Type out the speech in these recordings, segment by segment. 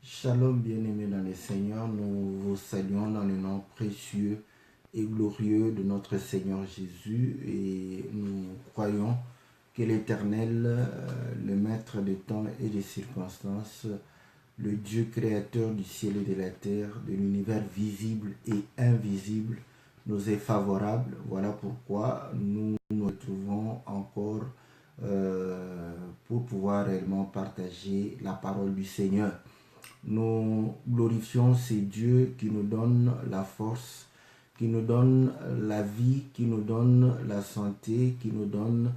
Shalom bien-aimés dans le Seigneur, nous vous saluons dans le nom précieux et glorieux de notre Seigneur Jésus et nous croyons que l'Éternel, le Maître des temps et des circonstances, le Dieu créateur du ciel et de la terre, de l'univers visible et invisible, nous est favorable. Voilà pourquoi nous nous retrouvons encore pour pouvoir réellement partager la parole du Seigneur. Nous glorifions ces dieux qui nous donnent la force, qui nous donnent la vie, qui nous donnent la santé, qui nous donnent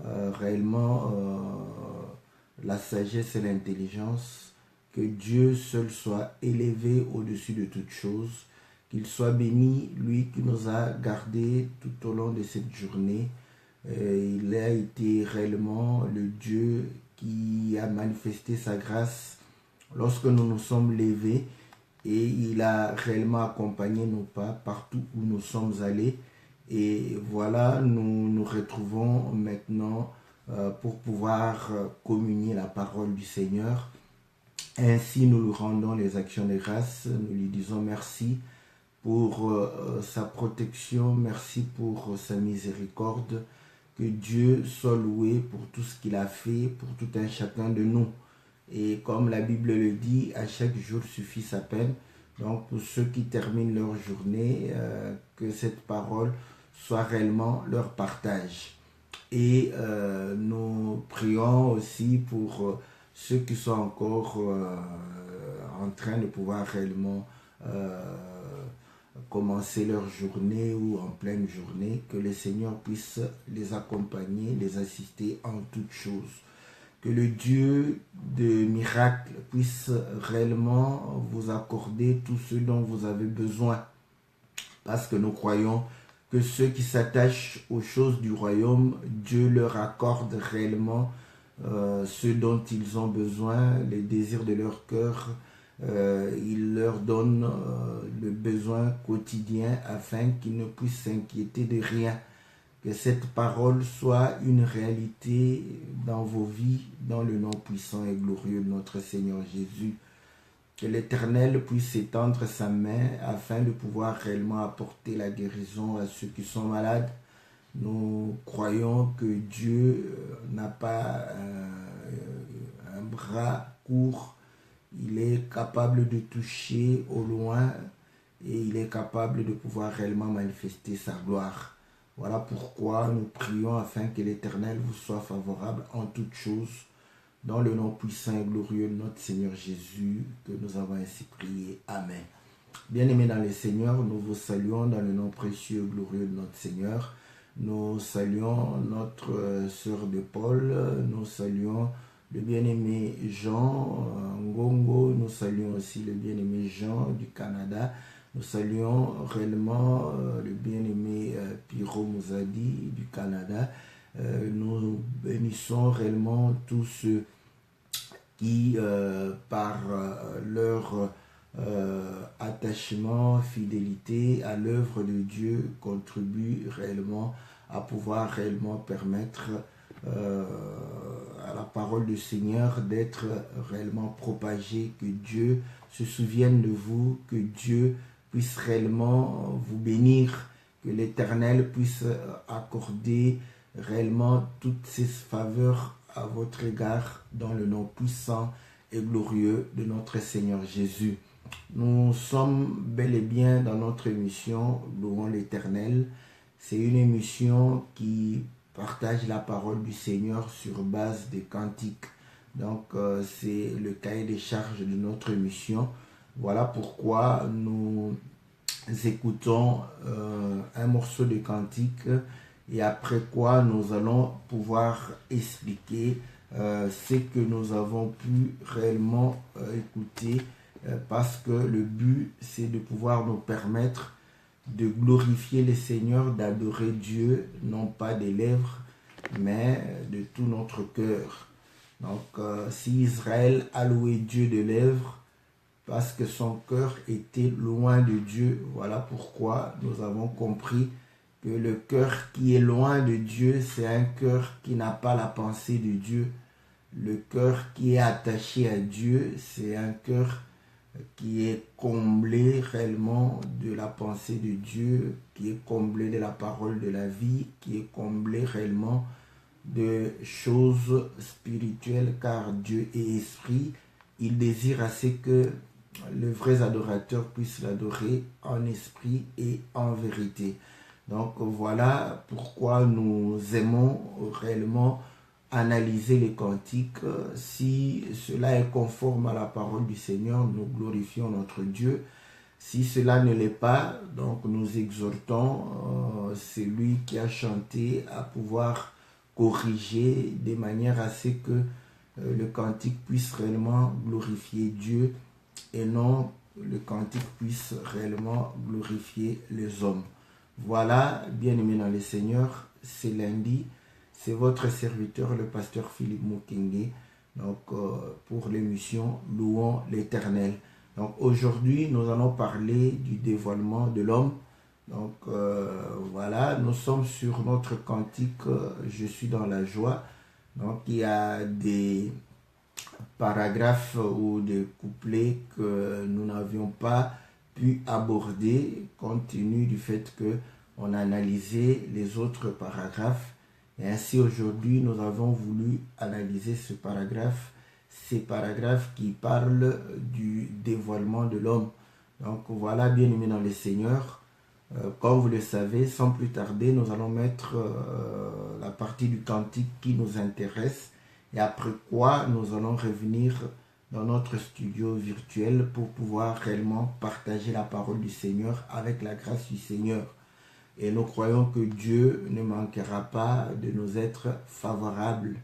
réellement la sagesse et l'intelligence. Que Dieu seul soit élevé au-dessus de toutes choses. Qu'il soit béni, lui qui nous a gardés tout au long de cette journée. Il a été réellement le Dieu qui a manifesté sa grâce lorsque nous nous sommes levés, et il a réellement accompagné nos pas partout où nous sommes allés. Et voilà, nous nous retrouvons maintenant pour pouvoir communier la parole du Seigneur. Ainsi, nous lui rendons les actions de grâce. Nous lui disons merci pour sa protection, merci pour sa miséricorde. Que Dieu soit loué pour tout ce qu'il a fait, pour tout un chacun de nous. Et comme la Bible le dit, à chaque jour suffit sa peine. Donc pour ceux qui terminent leur journée, que cette parole soit réellement leur partage. Et nous prions aussi pour ceux qui sont encore en train de pouvoir réellement commencer leur journée ou en pleine journée, que le Seigneur puisse les accompagner, les assister en toutes choses. Que le Dieu de miracles puisse réellement vous accorder tout ce dont vous avez besoin. Parce que nous croyons que ceux qui s'attachent aux choses du royaume, Dieu leur accorde réellement ce dont ils ont besoin, les désirs de leur cœur. Il leur donne le besoin quotidien afin qu'ils ne puissent s'inquiéter de rien. Que cette parole soit une réalité dans vos vies, dans le nom puissant et glorieux de notre Seigneur Jésus. Que l'Éternel puisse étendre sa main afin de pouvoir réellement apporter la guérison à ceux qui sont malades. Nous croyons que Dieu n'a pas un bras court. Il est capable de toucher au loin et il est capable de pouvoir réellement manifester sa gloire. Voilà pourquoi nous prions afin que l'Éternel vous soit favorable en toutes choses, dans le nom puissant et glorieux de notre Seigneur Jésus, que nous avons ainsi prié. Amen. Bien-aimés dans le Seigneur, nous vous saluons dans le nom précieux et glorieux de notre Seigneur. Nous saluons notre sœur de Paul, nous saluons le bien-aimé Jean Ngongo, nous saluons aussi le bien-aimé Jean du Canada. Nous saluons réellement le bien-aimé Piro Mouzadi du Canada. Nous bénissons réellement tous ceux qui, par leur attachement, fidélité à l'œuvre de Dieu, contribuent réellement à pouvoir réellement permettre à la parole du Seigneur d'être réellement propagée, que Dieu se souvienne de vous, que Dieu puisse réellement vous bénir, que l'Éternel puisse accorder réellement toutes ses faveurs à votre égard dans le nom puissant et glorieux de notre Seigneur Jésus. Nous sommes bel et bien dans notre émission Louons l'Éternel. C'est une émission qui partage la parole du Seigneur sur base des cantiques. Donc c'est le cahier des charges de notre émission. Voilà pourquoi nous écoutons un morceau de cantique et après quoi nous allons pouvoir expliquer ce que nous avons pu réellement écouter, parce que le but c'est de pouvoir nous permettre de glorifier le Seigneur, d'adorer Dieu, non pas des lèvres, mais de tout notre cœur. Donc si Israël a loué Dieu de lèvres, parce que son cœur était loin de Dieu, voilà pourquoi nous avons compris que le cœur qui est loin de Dieu, c'est un cœur qui n'a pas la pensée de Dieu. Le cœur qui est attaché à Dieu, c'est un cœur qui est comblé réellement de la pensée de Dieu, qui est comblé de la parole de la vie, qui est comblé réellement de choses spirituelles, car Dieu est esprit. Il désire assez que les vrais adorateurs puissent l'adorer en esprit et en vérité. Donc voilà pourquoi nous aimons réellement analyser les cantiques. Si cela est conforme à la parole du Seigneur, nous glorifions notre Dieu. Si cela ne l'est pas, donc nous exhortons celui qui a chanté à pouvoir corriger de manière à ce que le cantique puisse réellement glorifier Dieu et non le cantique puisse réellement glorifier les hommes. Voilà, bien-aimés dans le Seigneur, c'est lundi. C'est votre serviteur, le pasteur Philippe Mukenge, donc pour l'émission Louons l'Éternel. Donc aujourd'hui, nous allons parler du dévoilement de l'homme. Donc voilà, nous sommes sur notre cantique Je suis dans la joie. Donc il y a des paragraphes ou des couplets que nous n'avions pas pu aborder compte tenu du fait que on a analysé les autres paragraphes. Et ainsi aujourd'hui, nous avons voulu analyser ce paragraphe, ces paragraphes qui parlent du dévoilement de l'homme. Donc voilà, bien-aimés dans le Seigneur, comme vous le savez, sans plus tarder, nous allons mettre la partie du cantique qui nous intéresse et après quoi nous allons revenir dans notre studio virtuel pour pouvoir réellement partager la parole du Seigneur avec la grâce du Seigneur. Et nous croyons que Dieu ne manquera pas de nous être favorable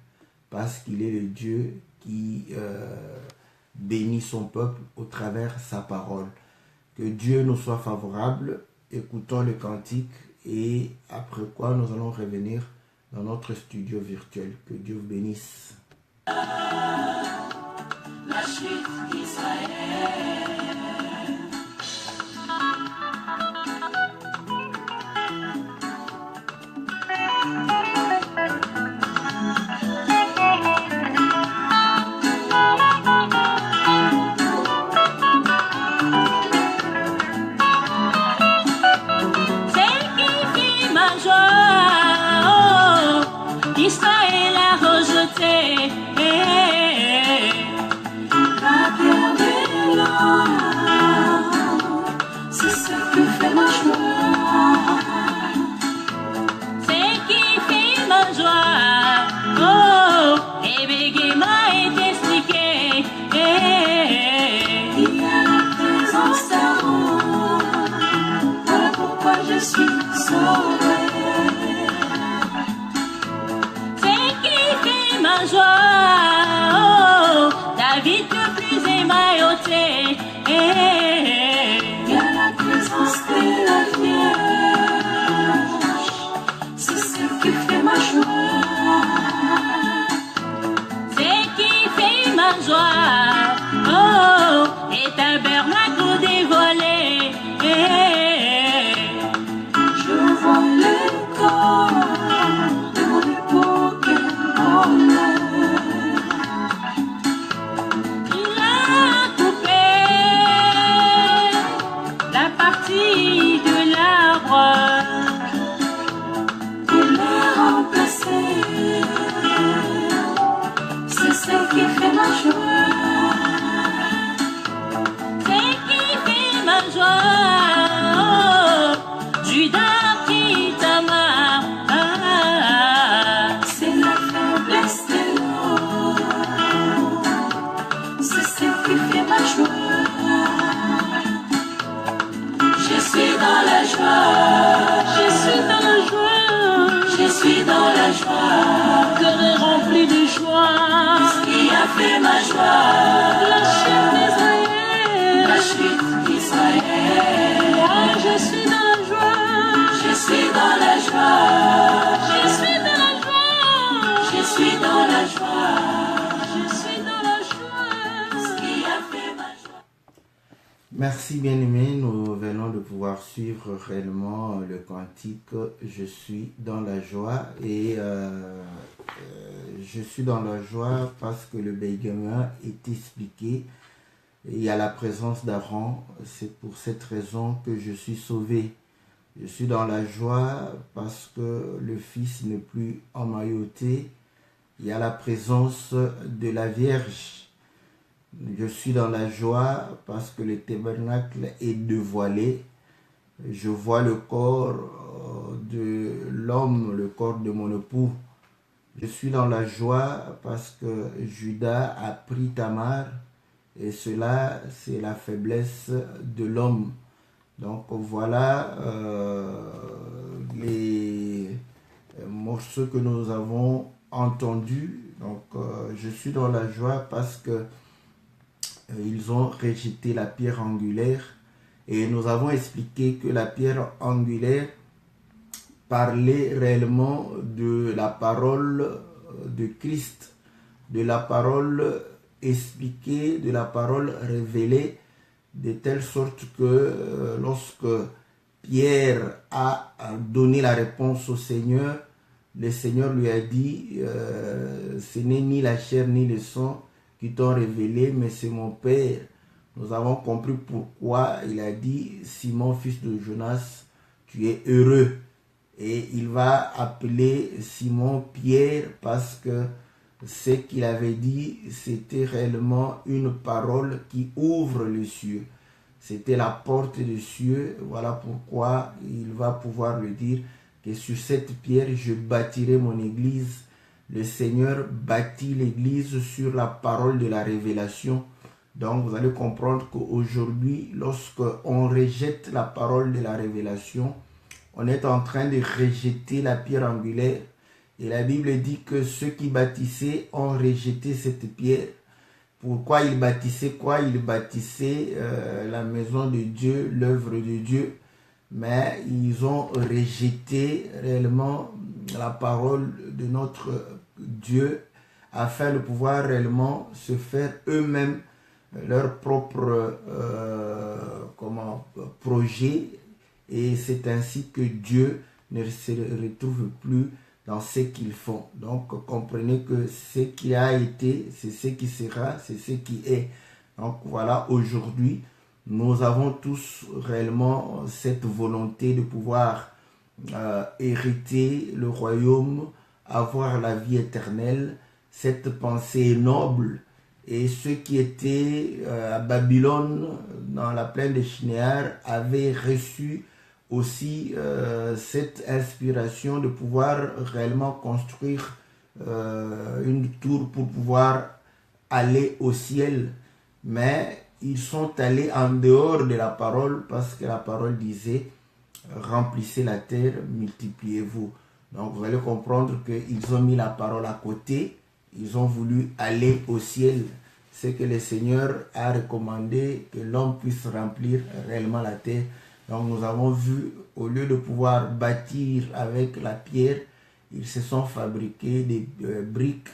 parce qu'il est le Dieu qui bénit son peuple au travers sa parole. Que Dieu nous soit favorable, écoutons le cantique et après quoi nous allons revenir dans notre studio virtuel. Que Dieu vous bénisse. La chute d'Israël. Israël a rejeté la pierre de l'homme, c'est ce que fait ma joie, c'est qui fait ma joie. Oh, et Bégema est expliqué. Il y a la présence d'amour, voilà pourquoi je suis sauvée. Ma joie, oh, David le plus émailloté. Il y a la présence de la Vierge, c'est ce qui fait ma joie. C'est qui fait ma joie, oh, et tabernacle dévoilé. Je vois le corps de mon époux. Il a coupé la partie de l'arbre, il l'a remplacé, c'est ce qui fait ma joie, c'est qui fait ma joie. Oh, Judas qui t'amare. Je suis dans la joie, je suis dans la joie, je suis dans la joie, cœur est rempli de joie, ce qui a fait ma joie, la chute d'Israël, la chute d'Israël. Moi je suis dans la joie, je suis dans la joie, je suis dans la joie, je suis dans la joie, je suis dans la joie, ce qui a fait ma joie. Merci bien-aimés, nous venons de pouvoir suivre réellement le cantique « Je suis dans la joie » et je suis dans la joie parce que le Bégema est expliqué il y a la présence d'Aaron. C'est pour cette raison que je suis sauvé. Je suis dans la joie parce que le Fils n'est plus emmailloté. Il y a la présence de la Vierge. Je suis dans la joie parce que le tabernacle est dévoilé. Je vois le corps de l'homme, le corps de mon époux. Je suis dans la joie parce que Judas a pris Tamar et cela, c'est la faiblesse de l'homme. Donc voilà les morceaux que nous avons entendus. Donc je suis dans la joie parce que ils ont rejeté la pierre angulaire et nous avons expliqué que la pierre angulaire parlait réellement de la parole de Christ, de la parole expliquée, de la parole révélée, de telle sorte que lorsque Pierre a donné la réponse au Seigneur, le Seigneur lui a dit ce n'est ni la chair ni le sang qui t'ont révélé, mais c'est mon Père. Nous avons compris pourquoi il a dit Simon, fils de Jonas, tu es heureux. Et il va appeler Simon Pierre parce que ce qu'il avait dit, c'était réellement une parole qui ouvre les cieux. C'était la porte des cieux. Voilà pourquoi il va pouvoir le dire que sur cette pierre, je bâtirai mon église. Le Seigneur bâtit l'église sur la parole de la révélation. Donc vous allez comprendre qu'aujourd'hui, lorsqu'on rejette la parole de la révélation, on est en train de rejeter la pierre angulaire. Et la Bible dit que ceux qui bâtissaient ont rejeté cette pierre. Pourquoi ils bâtissaient quoi? Ils bâtissaient la maison de Dieu, l'œuvre de Dieu. Mais ils ont rejeté réellement la parole de notre Dieu afin de pouvoir réellement se faire eux-mêmes leur propre projet. Et c'est ainsi que Dieu ne se retrouve plus dans ce qu'ils font. Donc, comprenez que ce qui a été, c'est ce qui sera, c'est ce qui est. Donc, voilà, aujourd'hui, nous avons tous réellement cette volonté de pouvoir hériter le royaume, avoir la vie éternelle. Cette pensée est noble. Et ceux qui étaient à Babylone, dans la plaine de Shinéar, avaient reçu aussi cette inspiration de pouvoir réellement construire une tour pour pouvoir aller au ciel. Mais ils sont allés en dehors de la parole parce que la parole disait remplissez la terre, multipliez-vous. Donc vous allez comprendre qu'ils ont mis la parole à côté. Ils ont voulu aller au ciel. C'est que le Seigneur a recommandé que l'homme puisse remplir réellement la terre. Donc nous avons vu, au lieu de pouvoir bâtir avec la pierre, ils se sont fabriqués des briques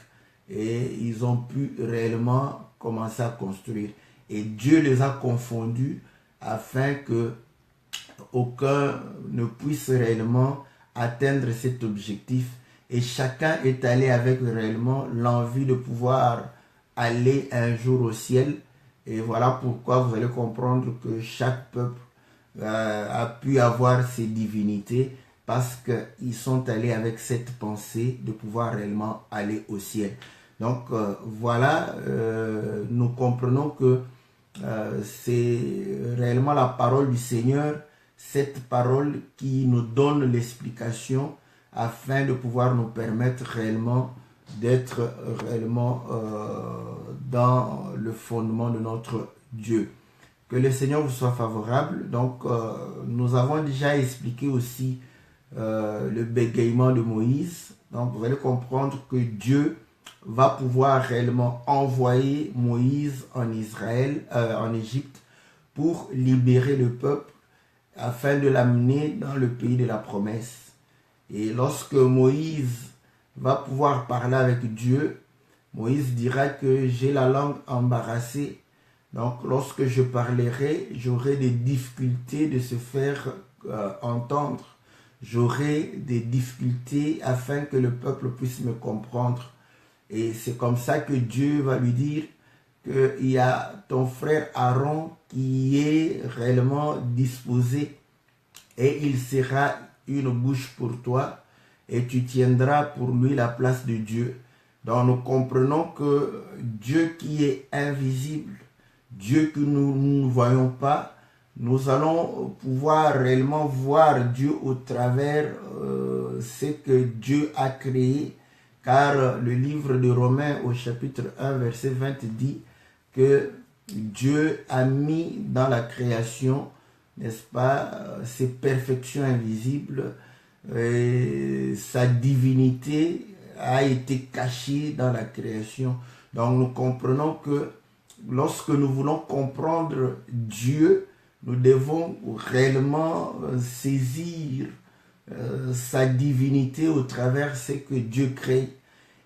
et ils ont pu réellement commencer à construire. Et Dieu les a confondus afin que aucun ne puisse réellement atteindre cet objectif. Et chacun est allé avec réellement l'envie de pouvoir aller un jour au ciel. Et voilà pourquoi vous allez comprendre que chaque peuple a pu avoir ses divinités parce qu'ils sont allés avec cette pensée de pouvoir réellement aller au ciel. Donc voilà, nous comprenons que c'est réellement la parole du Seigneur, cette parole qui nous donne l'explication afin de pouvoir nous permettre réellement d'être réellement dans le fondement de notre Dieu. Que le Seigneur vous soit favorable. Donc, nous avons déjà expliqué aussi le bégaiement de Moïse. Donc, vous allez comprendre que Dieu va pouvoir réellement envoyer Moïse en Israël, en Égypte, pour libérer le peuple afin de l'amener dans le pays de la promesse. Et lorsque Moïse va pouvoir parler avec Dieu, Moïse dira que j'ai la langue embarrassée. Donc lorsque je parlerai, j'aurai des difficultés de se faire entendre. J'aurai des difficultés afin que le peuple puisse me comprendre. Et c'est comme ça que Dieu va lui dire qu'il y a ton frère Aaron qui est réellement disposé et il sera une bouche pour toi et tu tiendras pour lui la place de Dieu. Donc nous comprenons que Dieu qui est invisible, Dieu que nous ne voyons pas, nous allons pouvoir réellement voir Dieu au travers ce que Dieu a créé, car le livre de Romains au chapitre 1 verset 20 dit que Dieu a mis dans la création, n'est-ce pas, ses perfections invisibles, et sa divinité a été cachée dans la création. Donc nous comprenons que lorsque nous voulons comprendre Dieu, nous devons réellement saisir sa divinité au travers de ce que Dieu crée.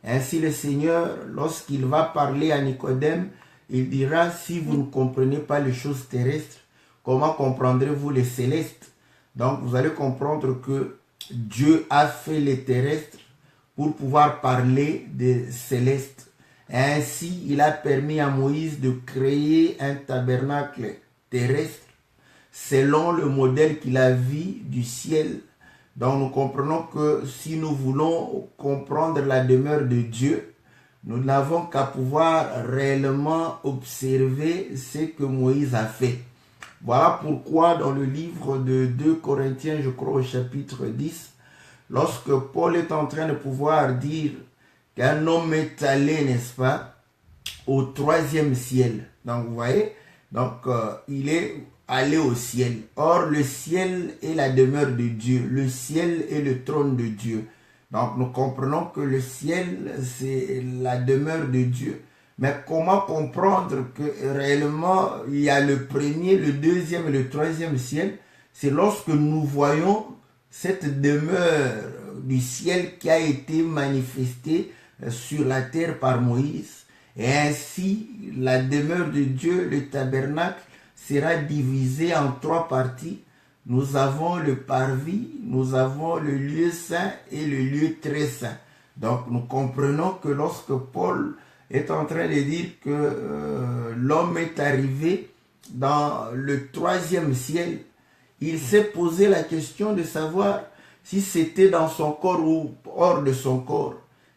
Ainsi le Seigneur, lorsqu'il va parler à Nicodème, il dira, si vous ne comprenez pas les choses terrestres, comment comprendrez-vous les célestes? Donc vous allez comprendre que Dieu a fait les terrestres pour pouvoir parler des célestes. Ainsi, il a permis à Moïse de créer un tabernacle terrestre selon le modèle qu'il a vu du ciel. Donc nous comprenons que si nous voulons comprendre la demeure de Dieu, nous n'avons qu'à pouvoir réellement observer ce que Moïse a fait. Voilà pourquoi dans le livre de 2 Corinthiens, je crois au chapitre 10, lorsque Paul est en train de pouvoir dire qu'un homme est allé, n'est-ce pas, au 3e ciel. Donc vous voyez, donc il est allé au ciel. Or le ciel est la demeure de Dieu. Le ciel est le trône de Dieu. Donc nous comprenons que le ciel, c'est la demeure de Dieu. Mais comment comprendre que réellement il y a le premier, le deuxième et le 3e ciel? C'est lorsque nous voyons cette demeure du ciel qui a été manifestée sur la terre par Moïse. Et ainsi, la demeure de Dieu, le tabernacle, sera divisée en 3 parties. Nous avons le parvis, nous avons le lieu saint et le lieu très saint. Donc nous comprenons que lorsque Paul est en train de dire que l'homme est arrivé dans le 3e ciel, il s'est posé la question de savoir si c'était dans son corps ou hors de son corps.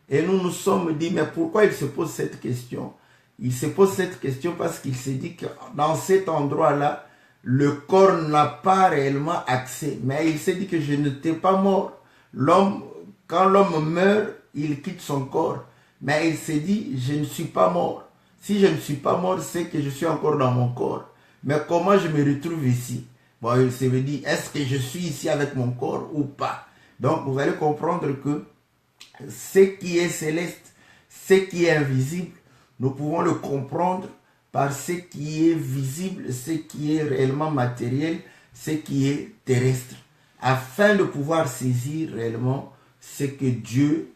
Et nous nous sommes dit, mais pourquoi il se pose cette question? Il se pose cette question parce qu'il s'est dit que dans cet endroit-là, le corps n'a pas réellement accès. Mais il s'est dit que je n'étais pas mort. Quand l'homme meurt, il quitte son corps. Mais il s'est dit, je ne suis pas mort. Si je ne suis pas mort, c'est que je suis encore dans mon corps. Mais comment je me retrouve ici? Bon, il s'est dit, est-ce que je suis ici avec mon corps ou pas? Donc, vous allez comprendre que ce qui est céleste, ce qui est invisible, nous pouvons le comprendre par ce qui est visible, ce qui est réellement matériel, ce qui est terrestre, afin de pouvoir saisir réellement ce que Dieu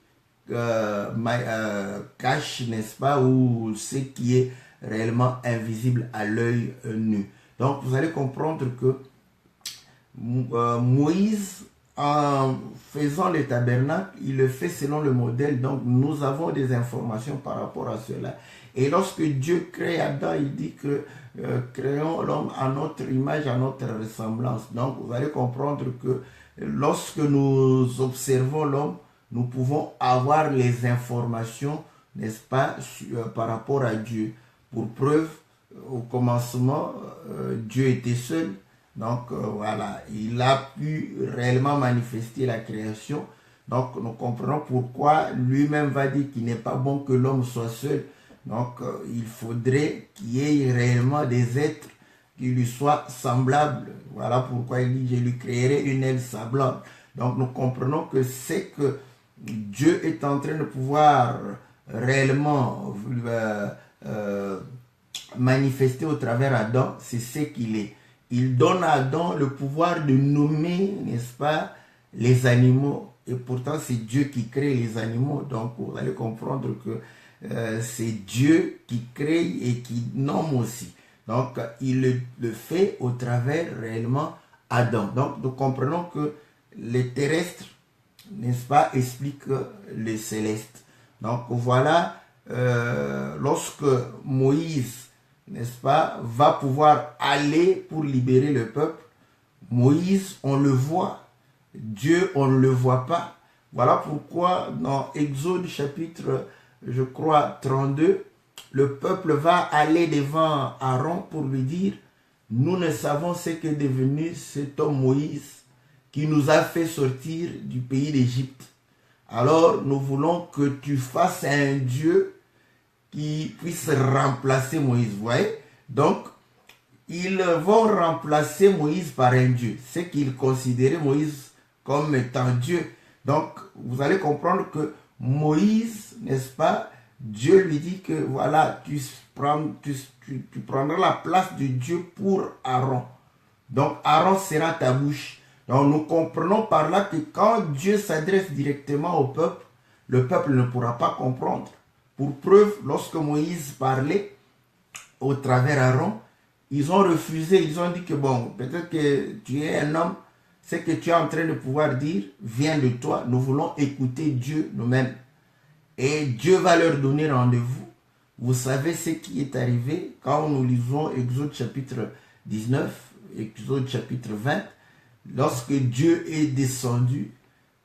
cache, n'est-ce pas, ou ce qui est réellement invisible à l'œil nu. Donc vous allez comprendre que Moïse, en faisant le tabernacle, il le fait selon le modèle. Donc nous avons des informations par rapport à cela. Et lorsque Dieu crée Adam, il dit que créons l'homme à notre image, à notre ressemblance. Donc vous allez comprendre que lorsque nous observons l'homme, nous pouvons avoir les informations, n'est-ce pas, par rapport à Dieu. Pour preuve, au commencement, Dieu était seul. Donc voilà, il a pu réellement manifester la création. Donc nous comprenons pourquoi lui-même va dire qu'il n'est pas bon que l'homme soit seul. Donc il faudrait qu'il y ait réellement des êtres qui lui soient semblables. Voilà pourquoi il dit, je lui créerai une aile semblable. Donc nous comprenons que c'est que Dieu est en train de pouvoir réellement manifester au travers Adam, c'est ce qu'il est. Il donne à Adam le pouvoir de nommer, n'est-ce pas, les animaux. Et pourtant, c'est Dieu qui crée les animaux. Donc, vous allez comprendre que c'est Dieu qui crée et qui nomme aussi. Donc, il le fait au travers réellement Adam. Donc, nous comprenons que les terrestres, n'est-ce pas, expliquent les célestes. Donc, voilà lorsque Moïse, n'est-ce pas, va pouvoir aller pour libérer le peuple, Moïse, on le voit, Dieu, on ne le voit pas. Voilà pourquoi dans Exode chapitre, je crois, 32, le peuple va aller devant Aaron pour lui dire, nous ne savons ce qu'est devenu cet homme Moïse qui nous a fait sortir du pays d'Égypte. Alors nous voulons que tu fasses un Dieu qui puisse remplacer Moïse. Vous voyez? Donc, ils vont remplacer Moïse par un Dieu. C'est qu'ils considéraient Moïse comme étant Dieu. Donc, vous allez comprendre que Moïse, n'est-ce pas, Dieu lui dit que voilà, tu prendras la place de Dieu pour Aaron. Donc, Aaron sera ta bouche. Donc, nous comprenons par là que quand Dieu s'adresse directement au peuple, le peuple ne pourra pas comprendre. Pour preuve, lorsque Moïse parlait au travers Aaron, ils ont refusé, ils ont dit que bon, peut-être que tu es un homme, ce que tu es en train de pouvoir dire vient de toi. Nous voulons écouter Dieu nous-mêmes. Et Dieu va leur donner rendez-vous. Vous savez ce qui est arrivé quand nous lisons Exode chapitre 19, Exode chapitre 20. Lorsque Dieu est descendu,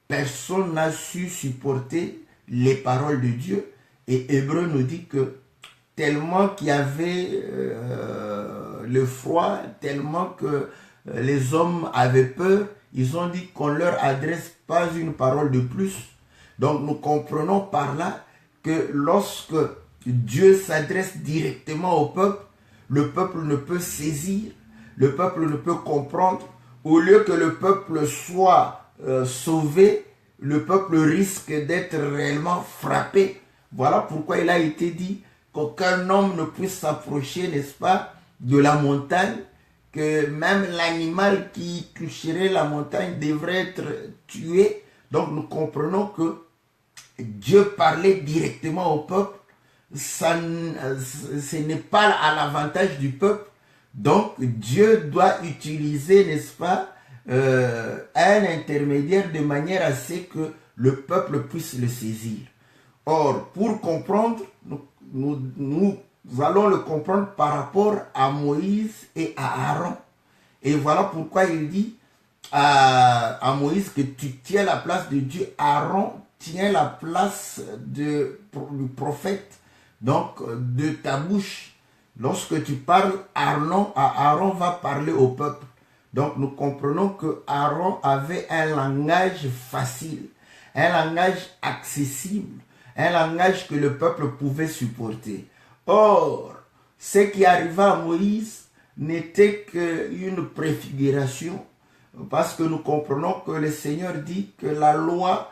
personne n'a su supporter les paroles de Dieu. Et Hébreu nous dit que tellement qu'il y avait le froid, tellement que les hommes avaient peur, ils ont dit qu'on ne leur adresse pas une parole de plus. Donc nous comprenons par là que lorsque Dieu s'adresse directement au peuple, le peuple ne peut saisir, le peuple ne peut comprendre. Au lieu que le peuple soit sauvé, le peuple risque d'être réellement frappé. Voilà pourquoi il a été dit qu'aucun homme ne puisse s'approcher, n'est-ce pas, de la montagne, que même l'animal qui toucherait la montagne devrait être tué. Donc nous comprenons que Dieu parlait directement au peuple. Ce n'est pas à l'avantage du peuple. Donc Dieu doit utiliser, n'est-ce pas, un intermédiaire de manière à ce que le peuple puisse le saisir. Or, pour comprendre, nous allons le comprendre par rapport à Moïse et à Aaron. Et voilà pourquoi il dit à Moïse que tu tiens la place de Dieu. Aaron tient la place du prophète, donc de ta bouche. Lorsque tu parles, Aaron va parler au peuple. Donc nous comprenons que Aaron avait un langage facile, un langage accessible, un langage que le peuple pouvait supporter. Or, ce qui arriva à Moïse n'était qu'une préfiguration, parce que nous comprenons que le Seigneur dit que la loi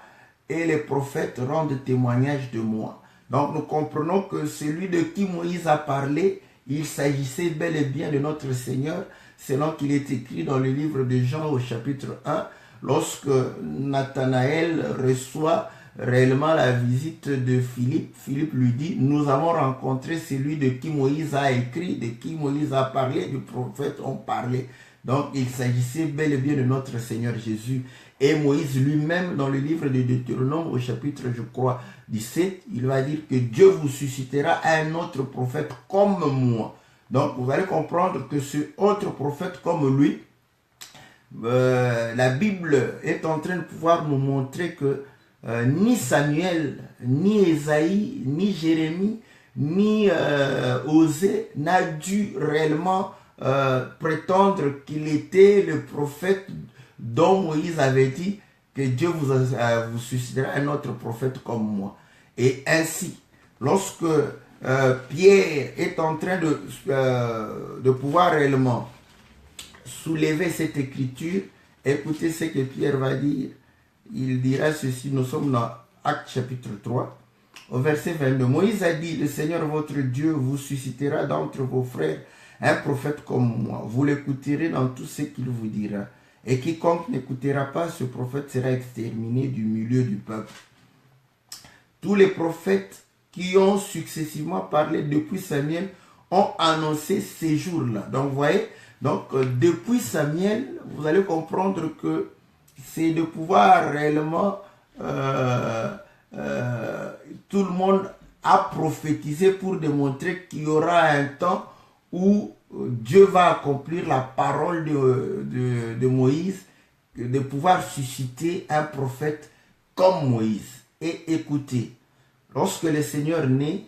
et les prophètes rendent témoignage de moi. Donc nous comprenons que celui de qui Moïse a parlé, il s'agissait bel et bien de notre Seigneur, selon qu'il est écrit dans le livre de Jean au chapitre 1, lorsque Nathanaël reçoit réellement la visite de Philippe. Philippe lui dit, nous avons rencontré celui de qui Moïse a écrit, de qui Moïse a parlé, du prophète ont parlé. Donc il s'agissait bel et bien de notre Seigneur Jésus. Et Moïse lui-même, dans le livre de Deutéronome, au chapitre, je crois, 17, il va dire que Dieu vous suscitera un autre prophète comme moi. Donc vous allez comprendre que ce autre prophète comme lui, la Bible est en train de pouvoir nous montrer que ni Samuel, ni Ésaïe, ni Jérémie, ni Osée n'a dû réellement prétendre qu'il était le prophète dont Moïse avait dit que Dieu vous suscitera un autre prophète comme moi. Et ainsi, lorsque Pierre est en train de pouvoir réellement soulever cette écriture, écoutez ce que Pierre va dire. Il dira ceci, nous sommes dans Actes chapitre 3, au verset 22. Moïse a dit, le Seigneur votre Dieu vous suscitera d'entre vos frères un prophète comme moi. Vous l'écouterez dans tout ce qu'il vous dira. Et quiconque n'écoutera pas ce prophète sera exterminé du milieu du peuple. Tous les prophètes qui ont successivement parlé depuis Samuel ont annoncé ces jours-là. Donc, vous voyez, donc, depuis Samuel, vous allez comprendre que c'est de pouvoir réellement, tout le monde a prophétisé pour démontrer qu'il y aura un temps où Dieu va accomplir la parole de Moïse, de pouvoir susciter un prophète comme Moïse. Et écoutez, lorsque le Seigneur naît,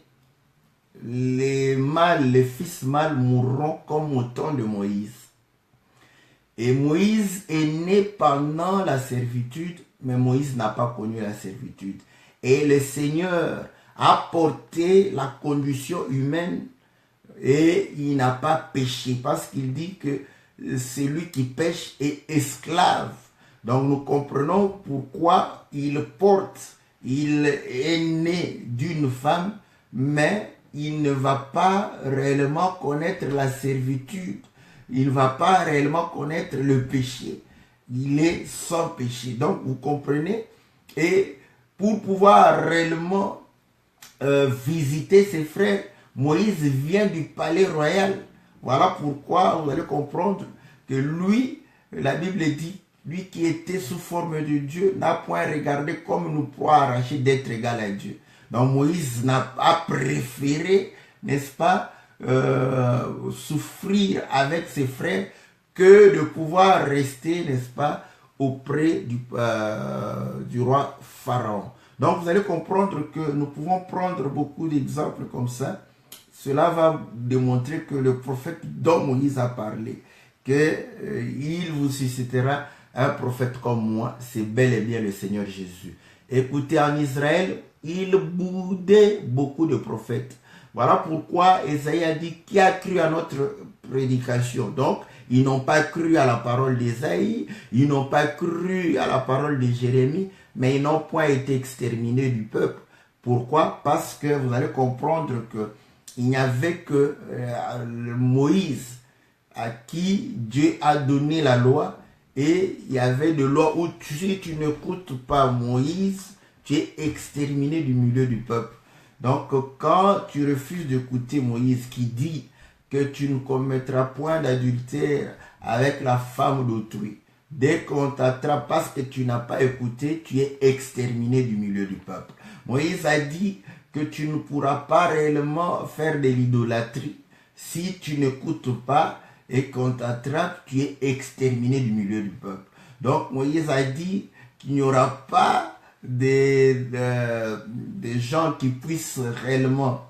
les fils mâles mourront comme au temps de Moïse. Et Moïse est né pendant la servitude, mais Moïse n'a pas connu la servitude. Et le Seigneur a porté la condition humaine et il n'a pas péché parce qu'il dit que celui qui pêche est esclave. Donc nous comprenons pourquoi il est né d'une femme, mais il ne va pas réellement connaître la servitude. Il ne va pas réellement connaître le péché. Il est sans péché. Donc vous comprenez. Et pour pouvoir réellement visiter ses frères, Moïse vient du palais royal. Voilà pourquoi vous allez comprendre que lui, la Bible dit, lui qui était sous forme de Dieu, n'a point regardé comme nous pouvons arracher d'être égal à Dieu. Donc Moïse n'a pas préféré, n'est-ce pas, souffrir avec ses frères que de pouvoir rester, n'est-ce pas, auprès du roi Pharaon. Donc vous allez comprendre que nous pouvons prendre beaucoup d'exemples comme ça. Cela va démontrer que le prophète dont Moïse a parlé, qu'il vous suscitera un prophète comme moi, c'est bel et bien le Seigneur Jésus. Écoutez, en Israël, il boudait beaucoup de prophètes. Voilà pourquoi Ésaïe a dit, qui a cru à notre prédication? Donc, ils n'ont pas cru à la parole d'Ésaïe, ils n'ont pas cru à la parole de Jérémie, mais ils n'ont point été exterminés du peuple. Pourquoi? Parce que vous allez comprendre que il n'y avait que Moïse à qui Dieu a donné la loi, et il y avait de loi où si tu n'écoutes pas Moïse, tu es exterminé du milieu du peuple. Donc quand tu refuses d'écouter Moïse qui dit que tu ne commettras point d'adultère avec la femme d'autrui, dès qu'on t'attrape parce que tu n'as pas écouté, tu es exterminé du milieu du peuple. Moïse a dit que tu ne pourras pas réellement faire de l'idolâtrie si tu n'écoutes pas, et qu'on t'attrape, tu es exterminé du milieu du peuple. Donc Moïse a dit qu'il n'y aura pas des gens qui puissent réellement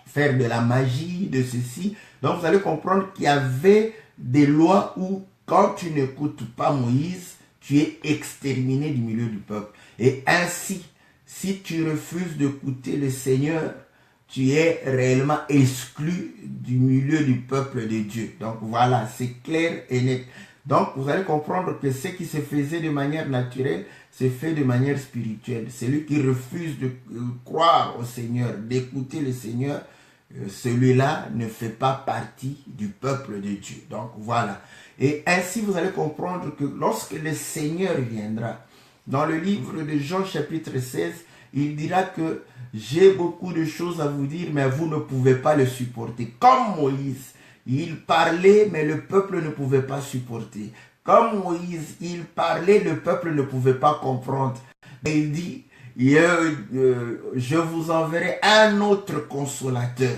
faire de la magie, de ceci. Donc vous allez comprendre qu'il y avait des lois où quand tu n'écoutes pas Moïse, tu es exterminé du milieu du peuple. Et ainsi, si tu refuses d'écouter le Seigneur, tu es réellement exclu du milieu du peuple de Dieu. Donc voilà, c'est clair et net. Donc vous allez comprendre que ce qui se faisait de manière naturelle, se fait de manière spirituelle. Celui qui refuse de croire au Seigneur, d'écouter le Seigneur, celui-là ne fait pas partie du peuple de Dieu. Donc voilà. Et ainsi vous allez comprendre que lorsque le Seigneur viendra, dans le livre de Jean chapitre 16, il dira que j'ai beaucoup de choses à vous dire, mais vous ne pouvez pas le supporter. Comme Moïse, il parlait, mais le peuple ne pouvait pas supporter. Comme Moïse, il parlait, le peuple ne pouvait pas comprendre. Et il dit, je vous enverrai un autre consolateur.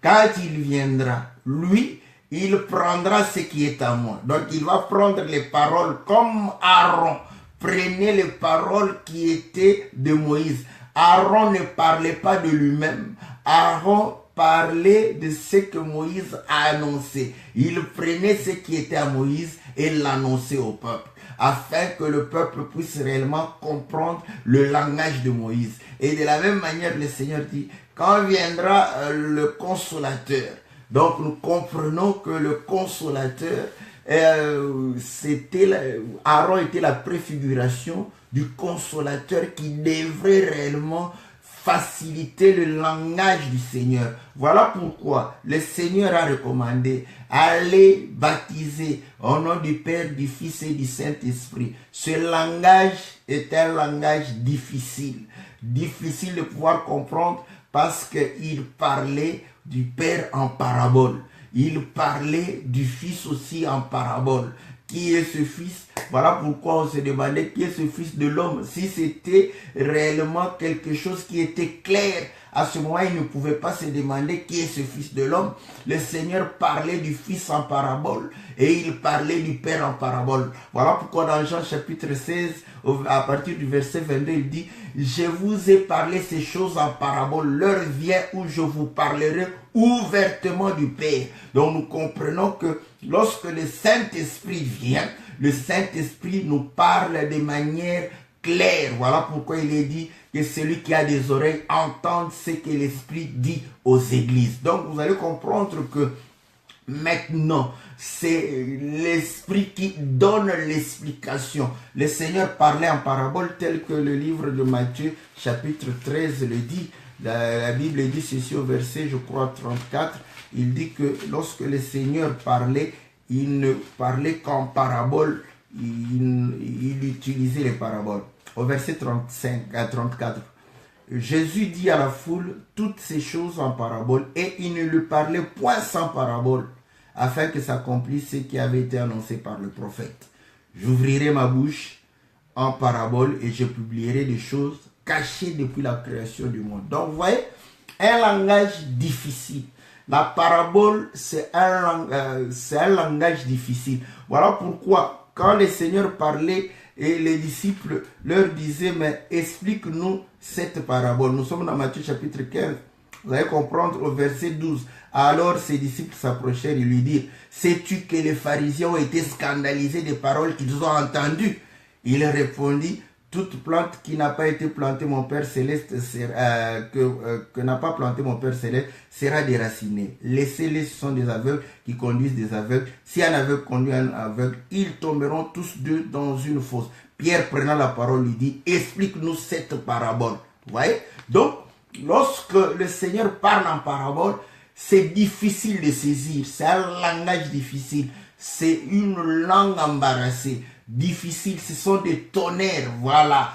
Quand il viendra, lui, il prendra ce qui est à moi. Donc il va prendre les paroles comme Aaron. Prenez les paroles qui étaient de Moïse. Aaron ne parlait pas de lui-même. Aaron parlait de ce que Moïse a annoncé. Il prenait ce qui était à Moïse et l'annonçait au peuple, afin que le peuple puisse réellement comprendre le langage de Moïse. Et de la même manière, le Seigneur dit, quand viendra le consolateur, donc nous comprenons que le consolateur, Aaron était la préfiguration du consolateur qui devrait réellement faciliter le langage du Seigneur. Voilà pourquoi le Seigneur a recommandé, allez baptiser au nom du Père, du Fils et du Saint-Esprit. Ce langage est un langage difficile de pouvoir comprendre parce qu'il parlait du Père en parabole. Il parlait du Fils aussi en parabole. Qui est ce Fils? Voilà pourquoi on se demandait qui est ce Fils de l'homme. Si c'était réellement quelque chose qui était clair À ce moment, ils ne pouvaient pas se demander qui est ce Fils de l'homme. Le Seigneur parlait du Fils en parabole et il parlait du Père en parabole. Voilà pourquoi dans Jean chapitre 16, à partir du verset 22, il dit « Je vous ai parlé ces choses en parabole. L'heure vient où je vous parlerai ouvertement du Père. » Donc nous comprenons que lorsque le Saint-Esprit vient, le Saint-Esprit nous parle de manière claire. Voilà pourquoi il est dit que celui qui a des oreilles entende ce que l'Esprit dit aux églises. Donc vous allez comprendre que maintenant, c'est l'Esprit qui donne l'explication. Le Seigneur parlait en parabole tel que le livre de Matthieu chapitre 13 le dit. La Bible dit ceci au verset, je crois, 34. Il dit que lorsque le Seigneur parlait, il ne parlait qu'en parabole. Il utilisait les paraboles. Au verset 35 à 34, Jésus dit à la foule toutes ces choses en parabole et il ne lui parlait point sans parabole, afin que s'accomplisse ce qui avait été annoncé par le prophète. J'ouvrirai ma bouche en parabole et je publierai des choses cachées depuis la création du monde. Donc vous voyez, un langage difficile. La parabole, c'est un langage difficile. Voilà pourquoi quand le Seigneur parlait et les disciples leur disaient, mais explique-nous cette parabole. Nous sommes dans Matthieu chapitre 15. Vous allez comprendre au verset 12. Alors ses disciples s'approchèrent et lui dirent, sais-tu que les pharisiens ont été scandalisés des paroles qu'ils ont entendues? Il répondit, toute plante qui n'a pas été plantée mon Père Céleste, que n'a pas planté mon Père Céleste, sera déracinée. Laissez-les, ce sont des aveugles qui conduisent des aveugles. Si un aveugle conduit un aveugle, ils tomberont tous deux dans une fosse. Pierre, prenant la parole, lui dit, explique-nous cette parabole. Vous voyez? Donc, lorsque le Seigneur parle en parabole, c'est difficile de saisir. C'est un langage difficile. C'est une langue embarrassée. Difficile, ce sont des tonnerres, voilà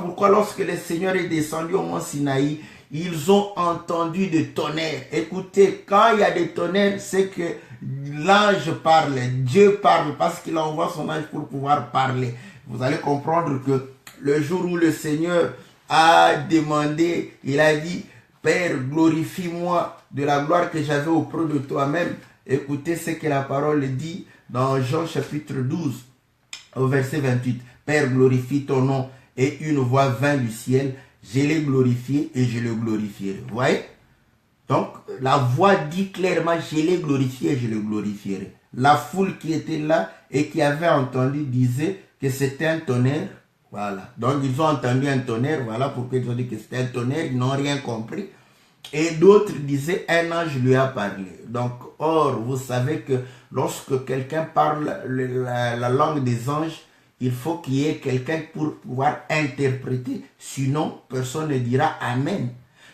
pourquoi lorsque le Seigneur est descendu au mont Sinaï, ils ont entendu des tonnerres. Écoutez, quand il y a des tonnerres, c'est que l'ange parle, Dieu parle, parce qu'il envoie son ange pour pouvoir parler. Vous allez comprendre que le jour où le Seigneur a demandé, il a dit, Père, glorifie-moi de la gloire que j'avais auprès de toi-même. Écoutez ce que la parole dit dans Jean chapitre 12. Au verset 28, Père, glorifie ton nom, et une voix vint du ciel, je l'ai glorifié et je le glorifierai. Vous voyez? Donc, la voix dit clairement, je l'ai glorifié et je le glorifierai. La foule qui était là et qui avait entendu disait que c'était un tonnerre. Voilà. Donc, ils ont entendu un tonnerre. Voilà pourquoi ils ont dit que c'était un tonnerre. Ils n'ont rien compris. Et d'autres disaient, un ange lui a parlé. Donc, or, vous savez que lorsque quelqu'un parle la langue des anges, il faut qu'il y ait quelqu'un pour pouvoir interpréter. Sinon, personne ne dira Amen.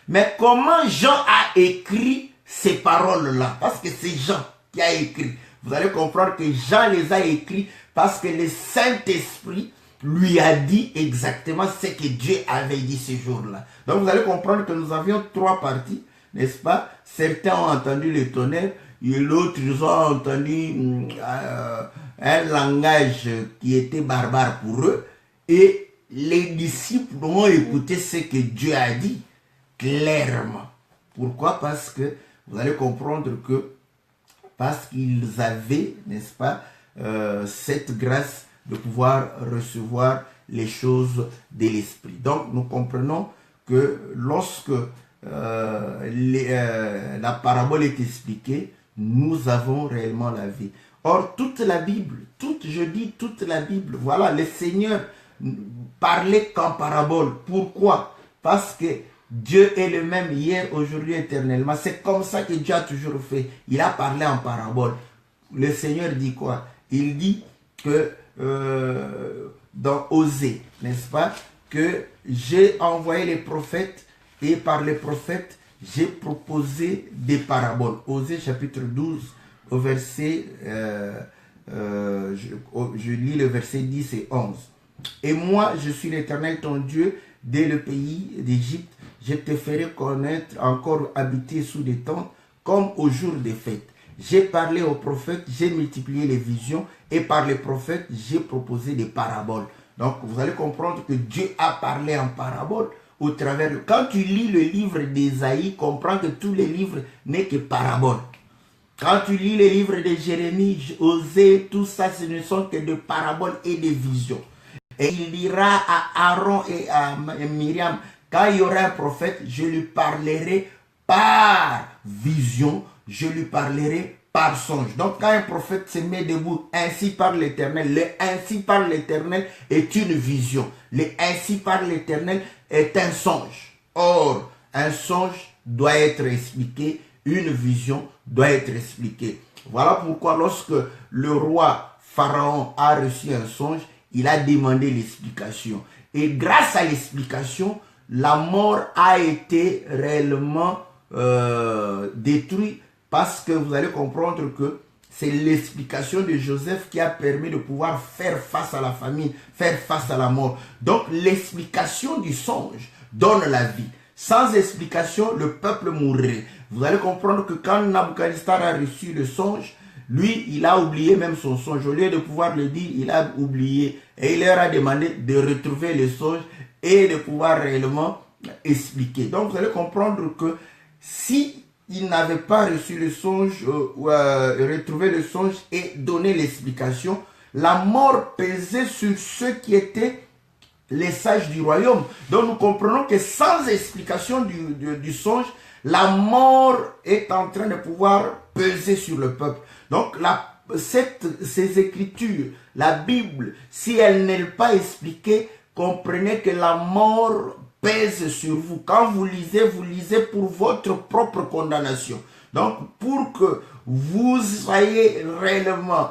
Mais comment Jean a écrit ces paroles-là? Parce que c'est Jean qui a écrit. Vous allez comprendre que Jean les a écrits parce que le Saint-Esprit lui a dit exactement ce que Dieu avait dit ce jour-là. Donc vous allez comprendre que nous avions trois parties, n'est-ce pas? Certains ont entendu le tonnerre, et l'autre, ils ont entendu un langage qui était barbare pour eux, et les disciples ont écouté ce que Dieu a dit clairement. Pourquoi? Parce que vous allez comprendre que parce qu'ils avaient, n'est-ce pas, cette grâce de pouvoir recevoir les choses de l'esprit. Donc nous comprenons que lorsque la parabole est expliquée, nous avons réellement la vie. Or toute la Bible, toute la Bible, voilà, le Seigneur parlait qu'en parabole. Pourquoi? Parce que Dieu est le même hier, aujourd'hui, éternellement. C'est comme ça que Dieu a toujours fait. Il a parlé en parabole. Le Seigneur dit quoi? Il dit que dans Osée, n'est-ce pas, que j'ai envoyé les prophètes et par les prophètes, j'ai proposé des paraboles. Osée chapitre 12, au verset, je lis le verset 10 et 11. Et moi, je suis l'Éternel ton Dieu, dès le pays d'Égypte, je te ferai connaître encore habiter sous des tentes, comme au jour des fêtes. J'ai parlé aux prophètes, j'ai multiplié les visions, et par les prophètes, j'ai proposé des paraboles. Donc, vous allez comprendre que Dieu a parlé en parabole. au travers. Quand tu lis le livre d'Ésaïe, comprends que tous les livres n'est que paraboles. Quand tu lis les livres de Jérémie, Osée, tout ça, ce ne sont que des paraboles et des visions. Et il dira à Aaron et à Myriam, quand il y aura un prophète, je lui parlerai par vision, je lui parlerai par songe. Donc quand un prophète se met debout, ainsi par l'Éternel, le ainsi par l'Éternel est une vision. Le ainsi par l'Éternel est un songe. Or, un songe doit être expliqué, une vision doit être expliquée. Voilà pourquoi lorsque le roi Pharaon a reçu un songe, il a demandé l'explication. Et grâce à l'explication, la mort a été réellement détruite, parce que vous allez comprendre que c'est l'explication de Joseph qui a permis de pouvoir faire face à la famine, faire face à la mort. Donc l'explication du songe donne la vie. Sans explication, le peuple mourrait. Vous allez comprendre que quand Nabuchodonosor a reçu le songe, lui, il a oublié même son songe. Au lieu de pouvoir le dire, il a oublié. Et il leur a demandé de retrouver le songe et de pouvoir réellement expliquer. Donc, vous allez comprendre que si il n'avait pas reçu le songe, retrouvé le songe et donné l'explication, la mort pesait sur ceux qui étaient les sages du royaume. Donc, nous comprenons que sans explication du songe, la mort est en train de pouvoir peser sur le peuple. Donc, ces écritures, la Bible, si elle n'est pas expliquée, comprenez que la mort pèse sur vous. Quand vous lisez pour votre propre condamnation. Donc, pour que vous soyez réellement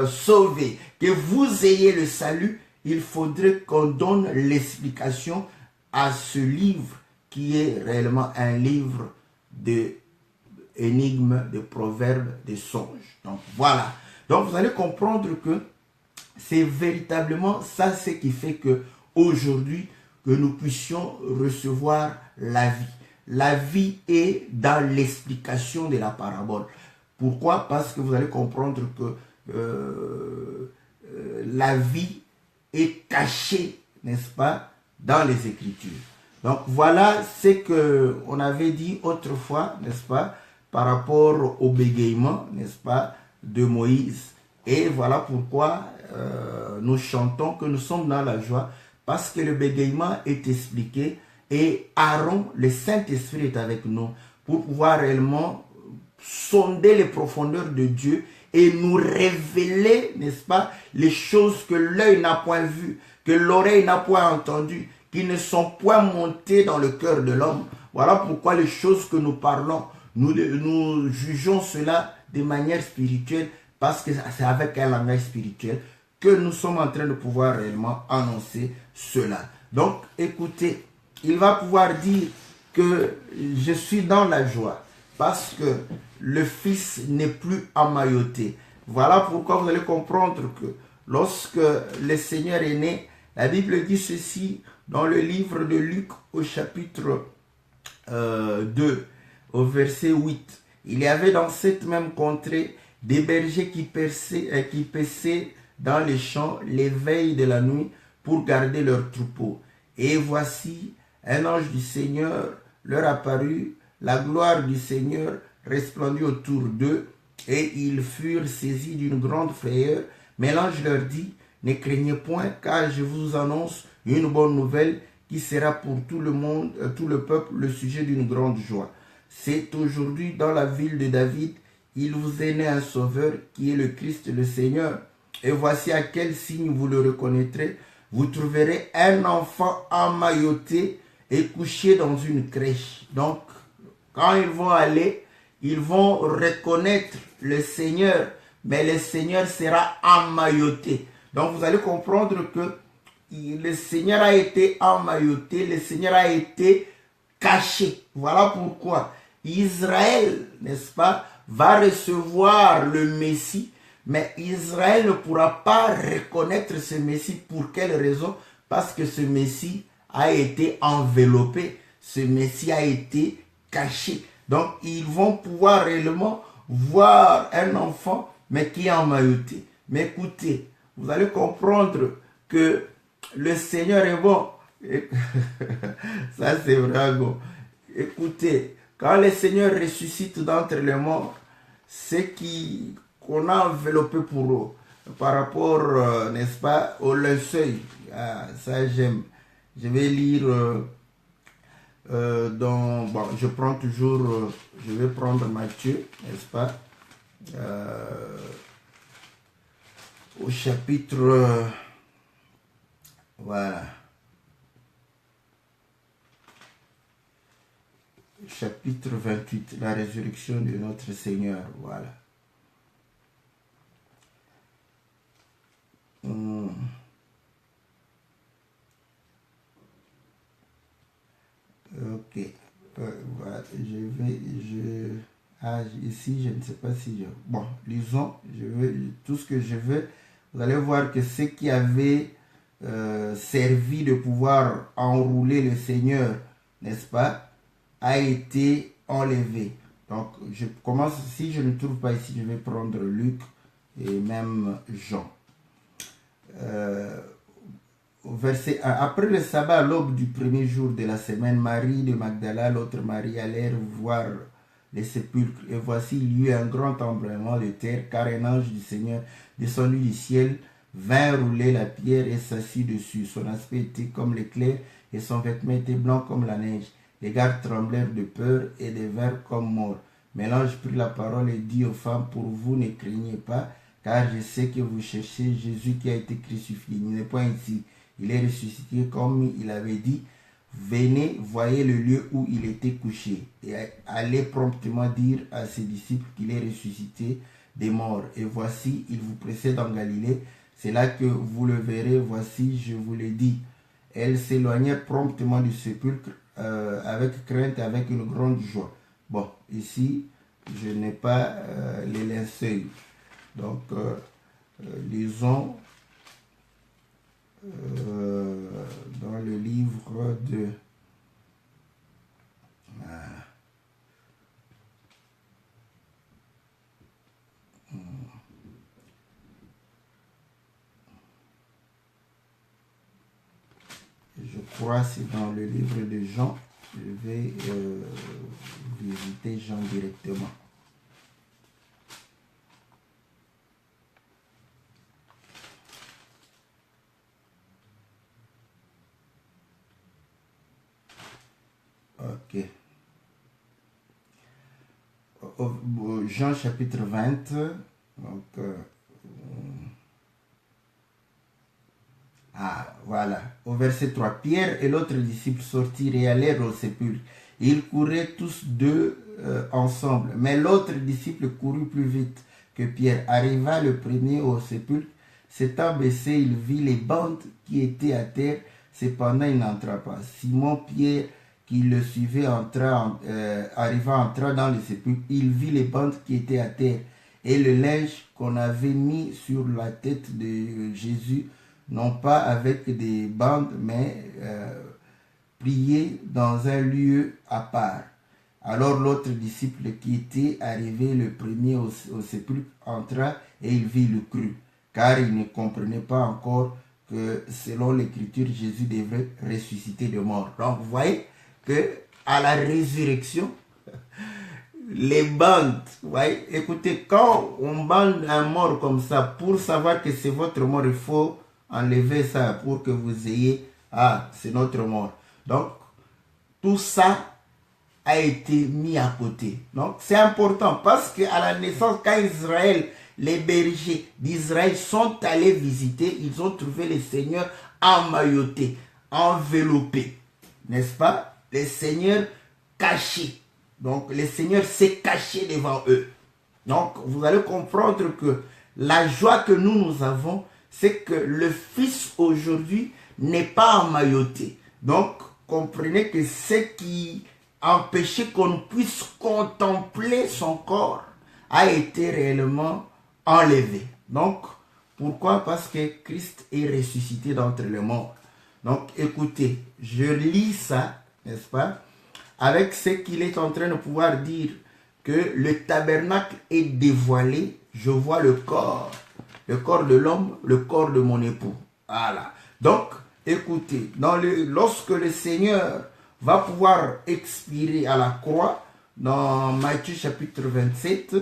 sauvés, que vous ayez le salut, il faudrait qu'on donne l'explication à ce livre qui est réellement un livre d'énigmes, de proverbes, de songes. Donc, voilà. Donc, vous allez comprendre que c'est véritablement ça ce qui fait que aujourd'hui que nous puissions recevoir la vie. La vie est dans l'explication de la parabole. Pourquoi? Parce que vous allez comprendre que la vie est cachée, n'est-ce pas, dans les Écritures. Donc voilà ce qu'on avait dit autrefois, n'est-ce pas, par rapport au bégaiement, n'est-ce pas, de Moïse. Et voilà pourquoi nous chantons que nous sommes dans la joie, parce que le bégaiement est expliqué et Aaron, le Saint-Esprit est avec nous pour pouvoir réellement sonder les profondeurs de Dieu et nous révéler, n'est-ce pas, les choses que l'œil n'a point vues, que l'oreille n'a point entendues, qui ne sont point montées dans le cœur de l'homme. Voilà pourquoi les choses que nous parlons, nous jugeons cela de manière spirituelle, parce que c'est avec un langage spirituel que nous sommes en train de pouvoir réellement annoncer cela. Donc, écoutez, il va pouvoir dire que je suis dans la joie parce que le Fils n'est plus emmailloté. Voilà pourquoi vous allez comprendre que lorsque le Seigneur est né, la Bible dit ceci dans le livre de Luc au chapitre 2, au verset 8. Il y avait dans cette même contrée des bergers qui paissaient dans les champs les veilles de la nuit pour garder leurs troupeaux. Et voici, un ange du Seigneur leur apparut, la gloire du Seigneur resplendit autour d'eux, et ils furent saisis d'une grande frayeur. Mais l'ange leur dit, ne craignez point, car je vous annonce une bonne nouvelle qui sera pour tout le monde, tout le peuple, le sujet d'une grande joie. C'est aujourd'hui dans la ville de David, il vous est né un sauveur qui est le Christ, le Seigneur. Et voici à quel signe vous le reconnaîtrez. Vous trouverez un enfant emmailloté et couché dans une crèche. Donc, quand ils vont aller, ils vont reconnaître le Seigneur, mais le Seigneur sera emmailloté. Donc, vous allez comprendre que le Seigneur a été emmailloté, le Seigneur a été caché. Voilà pourquoi Israël, n'est-ce pas, va recevoir le Messie, mais Israël ne pourra pas reconnaître ce Messie. Pour quelle raison? Parce que ce Messie a été enveloppé, ce Messie a été caché. Donc, ils vont pouvoir réellement voir un enfant, mais qui est emmailloté. Mais écoutez, vous allez comprendre que le Seigneur est bon, Et- Ça, c'est vraiment. Écoutez, quand le Seigneur ressuscite d'entre les morts, c'est qu'on a enveloppé pour eux par rapport, n'est-ce pas, au linceul. Ah, ça, j'aime. Je vais lire bon, je prends toujours, je vais prendre Matthieu, n'est-ce pas, euh, au chapitre, voilà, chapitre 28, la résurrection de notre Seigneur, voilà. Ok. Voilà, ici, je ne sais pas si je... Bon, lisons, tout ce que je veux. Vous allez voir que ce qui avait servi de pouvoir enrouler le Seigneur, n'est-ce pas, a été enlevé. Donc, je commence, si je ne trouve pas ici, je vais prendre Luc et même Jean. Verset 1. Après le sabbat, à l'aube du premier jour de la semaine, Marie de Magdala, l'autre Marie, allèrent voir les sépulcres. Et voici, il y eut un grand tremblement de terre, car un ange du Seigneur, descendu du ciel, vint rouler la pierre et s'assit dessus. Son aspect était comme l'éclair, et son vêtement était blanc comme la neige. Les gardes tremblèrent de peur et devinrent comme morts. Mais l'ange prit la parole et dit aux femmes, pour vous, ne craignez pas, car je sais que vous cherchez Jésus qui a été crucifié. Il n'est pas ici. Il est ressuscité comme il avait dit. Venez, voyez le lieu où il était couché. Et allez promptement dire à ses disciples qu'il est ressuscité des morts. Et voici, il vous précède en Galilée. C'est là que vous le verrez. Voici, je vous l'ai dit. Elles s'éloignèrent promptement du sépulcre avec crainte et avec une grande joie. Bon, ici, je n'ai pas les linceuls. Donc, lisons dans le livre de je crois que c'est dans le livre de Jean. Je vais visiter Jean directement. Ok. Jean chapitre 20. Donc, voilà. Au verset 3. Pierre et l'autre disciple sortirent et allèrent au sépulcre. Ils couraient tous deux ensemble. Mais l'autre disciple courut plus vite que Pierre. Arriva le premier au sépulcre. S'étant baissé, il vit les bandes qui étaient à terre. Cependant, il n'entra pas. Simon Pierre, qui le suivait, entra dans le sépulcre. Il vit les bandes qui étaient à terre et le linge qu'on avait mis sur la tête de Jésus, non pas avec des bandes, mais plié dans un lieu à part. Alors l'autre disciple qui était arrivé le premier au sépulcre entra et il vit le cru, car il ne comprenait pas encore que selon l'écriture, Jésus devrait ressusciter de mort. Donc vous voyez que à la résurrection, les bandes, vous voyez, écoutez, quand on bande un mort comme ça, pour savoir que c'est votre mort, il faut enlever ça pour que vous ayez, c'est notre mort. Donc, tout ça a été mis à côté. Donc, c'est important parce qu'à la naissance, quand Israël, les bergers d'Israël sont allés visiter, ils ont trouvé le Seigneur emmailloté, enveloppé, n'est-ce pas? Le Seigneur caché. Donc, le Seigneur s'est caché devant eux. Donc, vous allez comprendre que la joie que nous avons, c'est que le Fils aujourd'hui n'est pas emmailloté. Donc, comprenez que ce qui empêchait qu'on puisse contempler son corps a été réellement enlevé. Donc, pourquoi? Parce que Christ est ressuscité d'entre les morts. Donc, écoutez, je lis ça, n'est-ce pas, avec ce qu'il est en train de pouvoir dire, que le tabernacle est dévoilé, je vois le corps de l'homme, le corps de mon époux. Voilà. Donc, écoutez, lorsque le Seigneur va pouvoir expirer à la croix, dans Matthieu chapitre 27,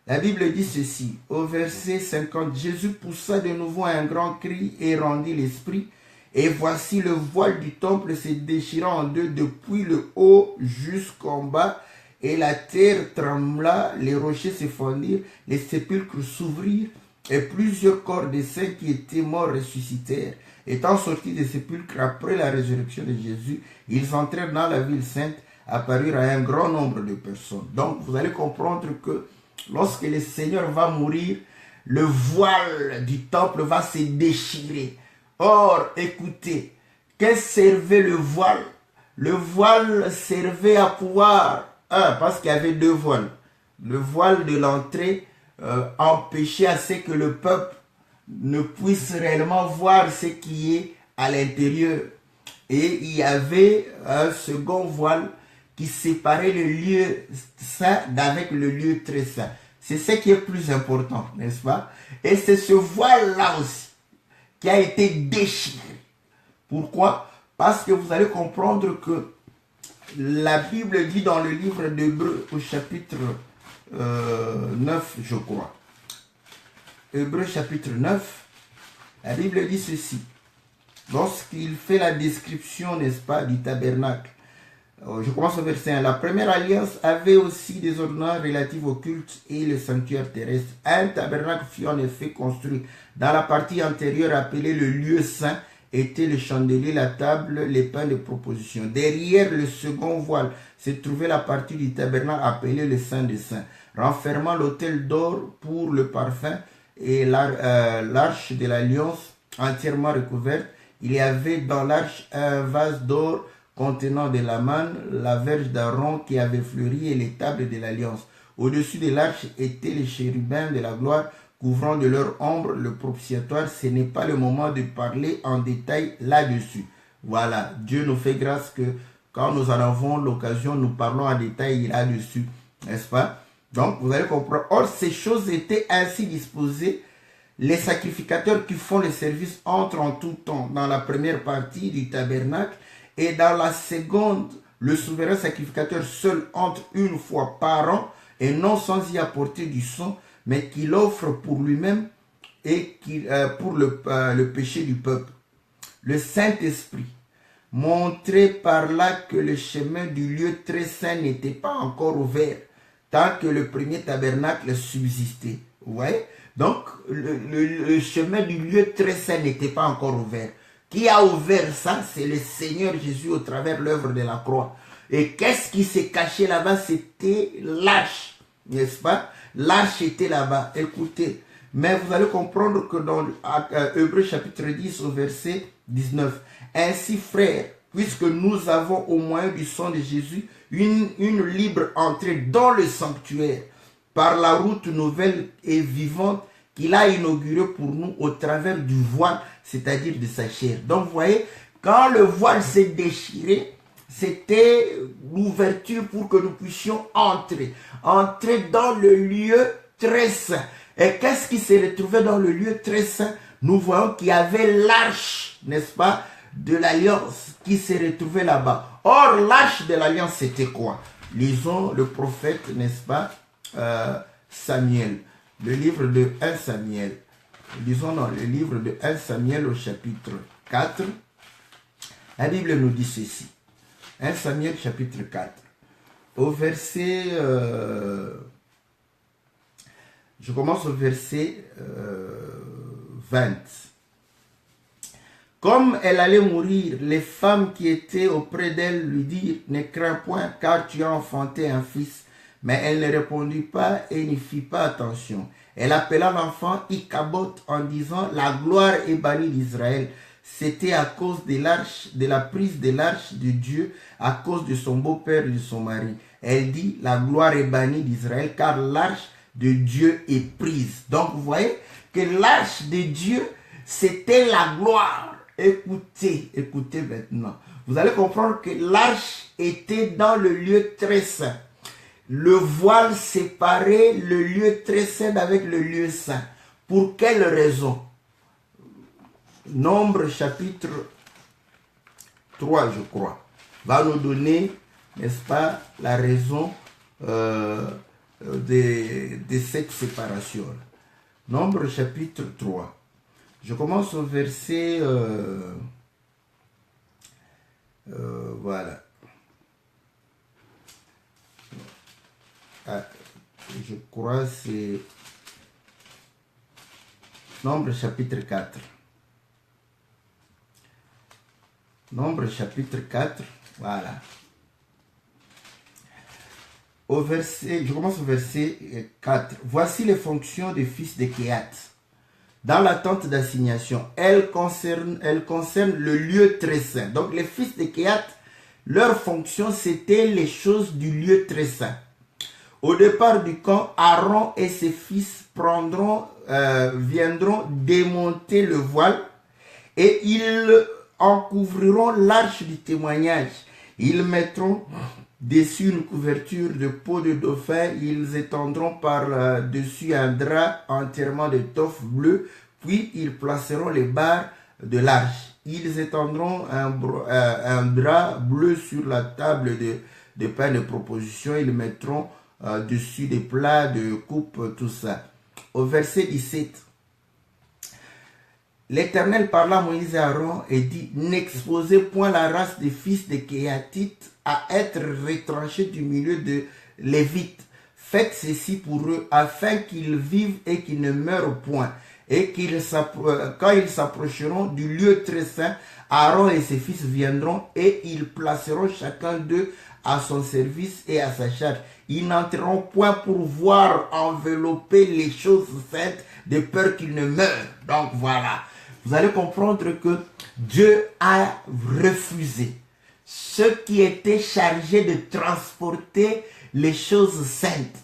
la Bible dit ceci, au verset 50, Jésus poussa de nouveau un grand cri et rendit l'esprit, et voici le voile du temple se déchira en deux depuis le haut jusqu'en bas, et la terre trembla, les rochers se fondirent, les sépulcres s'ouvrirent, et plusieurs corps des saints qui étaient morts ressuscitèrent. Étant sortis des sépulcres après la résurrection de Jésus, ils entrèrent dans la ville sainte, apparurent à un grand nombre de personnes. Donc vous allez comprendre que lorsque le Seigneur va mourir, le voile du temple va se déchirer. Or, écoutez, qu'est-ce que servait le voile? Le voile servait à pouvoir, parce qu'il y avait deux voiles. Le voile de l'entrée empêchait à ce que le peuple ne puisse réellement voir ce qui est à l'intérieur. Et il y avait un second voile qui séparait le lieu saint d'avec le lieu très saint. C'est ce qui est plus important, n'est-ce pas? Et c'est ce voile-là aussi qui a été déchiré. Pourquoi? Parce que vous allez comprendre que la Bible dit dans le livre d'Hébreux au chapitre 9, je crois. Hébreux chapitre 9, la Bible dit ceci. Lorsqu'il fait la description, n'est-ce pas, du tabernacle, je commence au verset 1. La première alliance avait aussi des ordonnances relatives au culte et le sanctuaire terrestre. Un tabernacle fut en effet construit. Dans la partie antérieure appelée le lieu saint étaient le chandelier, la table, les pains de proposition. Derrière le second voile se trouvait la partie du tabernacle appelée le Saint des Saints, renfermant l'autel d'or pour le parfum et l'arche de l'alliance entièrement recouverte. Il y avait dans l'arche un vase d'or contenant de la manne, la verge d'Aaron qui avait fleuri et les tables de l'alliance. Au-dessus de l'arche étaient les chérubins de la gloire couvrant de leur ombre le propitiatoire. Ce n'est pas le moment de parler en détail là-dessus. Voilà, Dieu nous fait grâce que quand nous en avons l'occasion, nous parlons en détail là-dessus, n'est-ce pas? Donc, vous allez comprendre. Or, ces choses étaient ainsi disposées. Les sacrificateurs qui font le service entrent en tout temps dans la première partie du tabernacle et dans la seconde, le souverain sacrificateur seul entre une fois par an et non sans y apporter du sang, mais qu'il offre pour lui-même et pour le péché du peuple. Le Saint-Esprit montrait par là que le chemin du lieu très saint n'était pas encore ouvert, tant que le premier tabernacle subsistait. Vous voyez? Donc, le chemin du lieu très saint n'était pas encore ouvert. Qui a ouvert ça? C'est le Seigneur Jésus au travers de l'œuvre de la croix. Et qu'est-ce qui s'est caché là-bas? C'était l'arche, n'est-ce pas? L'arche était là-bas. Écoutez, mais vous allez comprendre que dans Hébreux chapitre 10 au verset 19, ainsi frères, puisque nous avons au moyen du sang de Jésus une libre entrée dans le sanctuaire par la route nouvelle et vivante qu'il a inaugurée pour nous au travers du voile, c'est-à-dire de sa chair. Donc vous voyez, quand le voile s'est déchiré, c'était l'ouverture pour que nous puissions entrer dans le lieu très saint. Et qu'est-ce qui s'est retrouvé dans le lieu très saint? Nous voyons qu'il y avait l'arche, n'est-ce pas, de l'alliance qui s'est retrouvée là-bas. Or, l'arche de l'alliance, c'était quoi? Lisons le prophète, n'est-ce pas, Samuel, le livre de 1 Samuel. Lisons dans le livre de 1 Samuel au chapitre 4. La Bible nous dit ceci. 1 Samuel chapitre 4. Au verset... je commence au verset 20. Comme elle allait mourir, les femmes qui étaient auprès d'elle lui dirent, ne crains point, car tu as enfanté un fils. Mais elle ne répondit pas et n'y fit pas attention. Elle appela l'enfant Ichabod en disant, la gloire est bannie d'Israël. C'était à cause de l'arche, de la prise de l'arche de Dieu, à cause de son beau-père et de son mari. Elle dit, la gloire est bannie d'Israël, car l'arche de Dieu est prise. Donc vous voyez que l'arche de Dieu, c'était la gloire. Écoutez maintenant. Vous allez comprendre que l'arche était dans le lieu très saint. Le voile séparait le lieu très saint avec le lieu saint. Pour quelle raison? Nombre chapitre 3, je crois, va nous donner, n'est-ce pas, la raison de cette séparation. Nombre chapitre 3. Je commence au verset... voilà. Je crois c'est Nombre chapitre 4. Nombre chapitre 4, voilà. Je commence au verset 4. Voici les fonctions des fils de Kehat dans la tente d'assignation. Elles concernent le lieu très saint. Donc les fils de Kehat, leur fonction c'était les choses du lieu très saint. Au départ du camp, Aaron et ses fils viendront démonter le voile et ils en couvriront l'arche du témoignage. Ils mettront dessus une couverture de peau de dauphin. Ils étendront par-dessus un drap entièrement d'étoffe bleue. Puis ils placeront les barres de l'arche. Ils étendront un drap bleu sur la table de pain de proposition. Ils mettront dessus des plats de coupe, tout ça. Au verset 17. L'Éternel parla à Moïse et Aaron et dit, n'exposez point la race des fils de Kéhatites à être retranchés du milieu de Lévites. Faites ceci pour eux, afin qu'ils vivent et qu'ils ne meurent point. Et quand ils s'approcheront du lieu très saint, Aaron et ses fils viendront et ils placeront chacun d'eux à son service et à sa charge. Ils n'entreront point pour voir envelopper les choses saintes de peur qu'ils ne meurent. Donc voilà. Vous allez comprendre que Dieu a refusé ceux qui étaient chargés de transporter les choses saintes,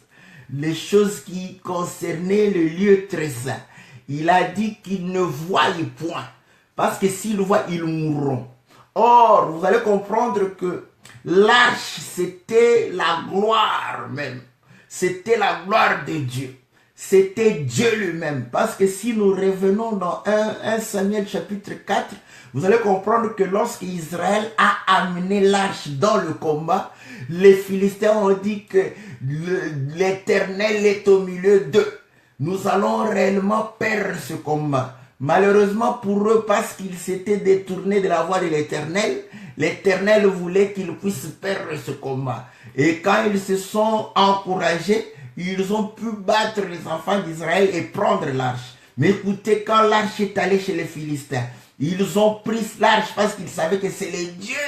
les choses qui concernaient le lieu très saint. Il a dit qu'ils ne voyaient point, parce que s'ils voient, ils mourront. Or, vous allez comprendre que l'arche, c'était la gloire même. C'était la gloire de Dieu. C'était Dieu lui-même. Parce que si nous revenons dans 1 Samuel chapitre 4, vous allez comprendre que lorsque Israël a amené l'arche dans le combat, les Philistins ont dit que l'Éternel est au milieu d'eux. Nous allons réellement perdre ce combat. Malheureusement pour eux, parce qu'ils s'étaient détournés de la voie de l'Éternel, l'Éternel voulait qu'ils puissent perdre ce combat. Et quand ils se sont encouragés, ils ont pu battre les enfants d'Israël et prendre l'arche. Mais écoutez, quand l'arche est allée chez les Philistins, ils ont pris l'arche parce qu'ils savaient que c'est le Dieu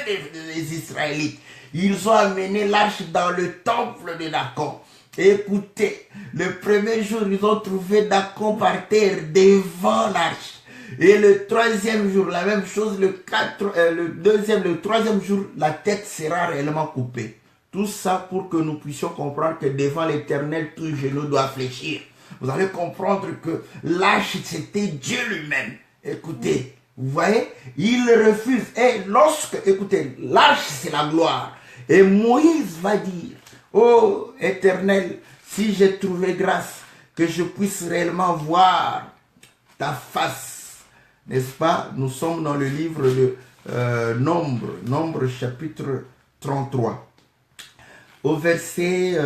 des Israélites. Ils ont amené l'arche dans le temple de Dacon. Écoutez, le premier jour, ils ont trouvé Dacon par terre devant l'arche. Et le troisième jour, la même chose, le troisième jour, la tête sera réellement coupée. Tout ça pour que nous puissions comprendre que devant l'Éternel, tout genou doit fléchir. Vous allez comprendre que l'arche, c'était Dieu lui-même. Écoutez, vous voyez, il refuse. Et écoutez, l'arche, c'est la gloire. Et Moïse va dire, ô Éternel, si j'ai trouvé grâce, que je puisse réellement voir ta face. N'est-ce pas? Nous sommes dans le livre de Nombre chapitre 33. Au verset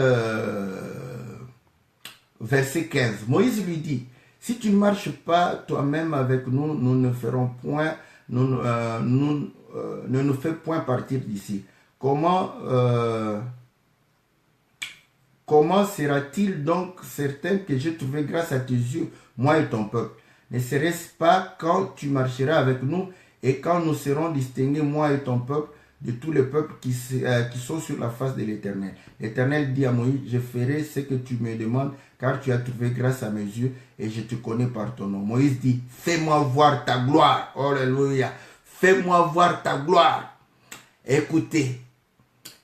15, Moïse lui dit, si tu ne marches pas toi-même avec nous, nous ne ferons point, ne nous fais point partir d'ici. Comment sera-t-il donc certain que j'ai trouvé grâce à tes yeux, moi et ton peuple? Ne serait-ce pas quand tu marcheras avec nous et quand nous serons distingués, moi et ton peuple, de tous les peuples qui sont sur la face de l'Éternel? L'Éternel dit à Moïse, je ferai ce que tu me demandes, car tu as trouvé grâce à mes yeux et je te connais par ton nom. Moïse dit, fais-moi voir ta gloire. Alléluia. Fais-moi voir ta gloire. Écoutez,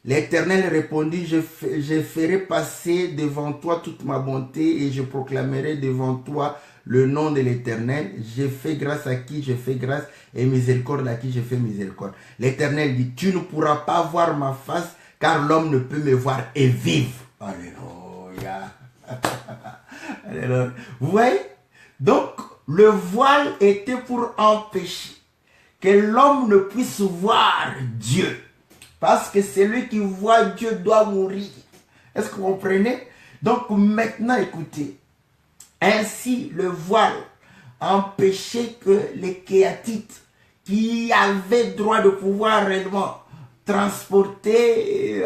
l'Éternel répondit, je ferai passer devant toi toute ma bonté et je proclamerai devant toi le nom de l'Éternel. J'ai fait grâce à qui je fais grâce et miséricorde à qui je fais miséricorde. L'Éternel dit, tu ne pourras pas voir ma face car l'homme ne peut me voir et vivre. Alléluia. Alléluia. Vous voyez? Donc, le voile était pour empêcher que l'homme ne puisse voir Dieu. Parce que celui qui voit Dieu doit mourir. Est-ce que vous comprenez? Donc maintenant, écoutez. Ainsi, le voile empêchait que les Kéatites, qui avaient droit de pouvoir réellement transporter,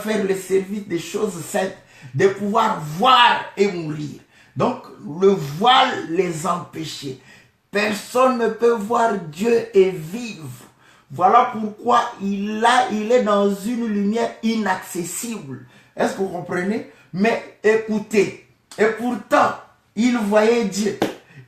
faire le service des choses saintes, de pouvoir voir et mourir. Donc, le voile les empêchait. Personne ne peut voir Dieu et vivre. Voilà pourquoi il est dans une lumière inaccessible. Est-ce que vous comprenez? Mais écoutez, et pourtant, il voyait Dieu.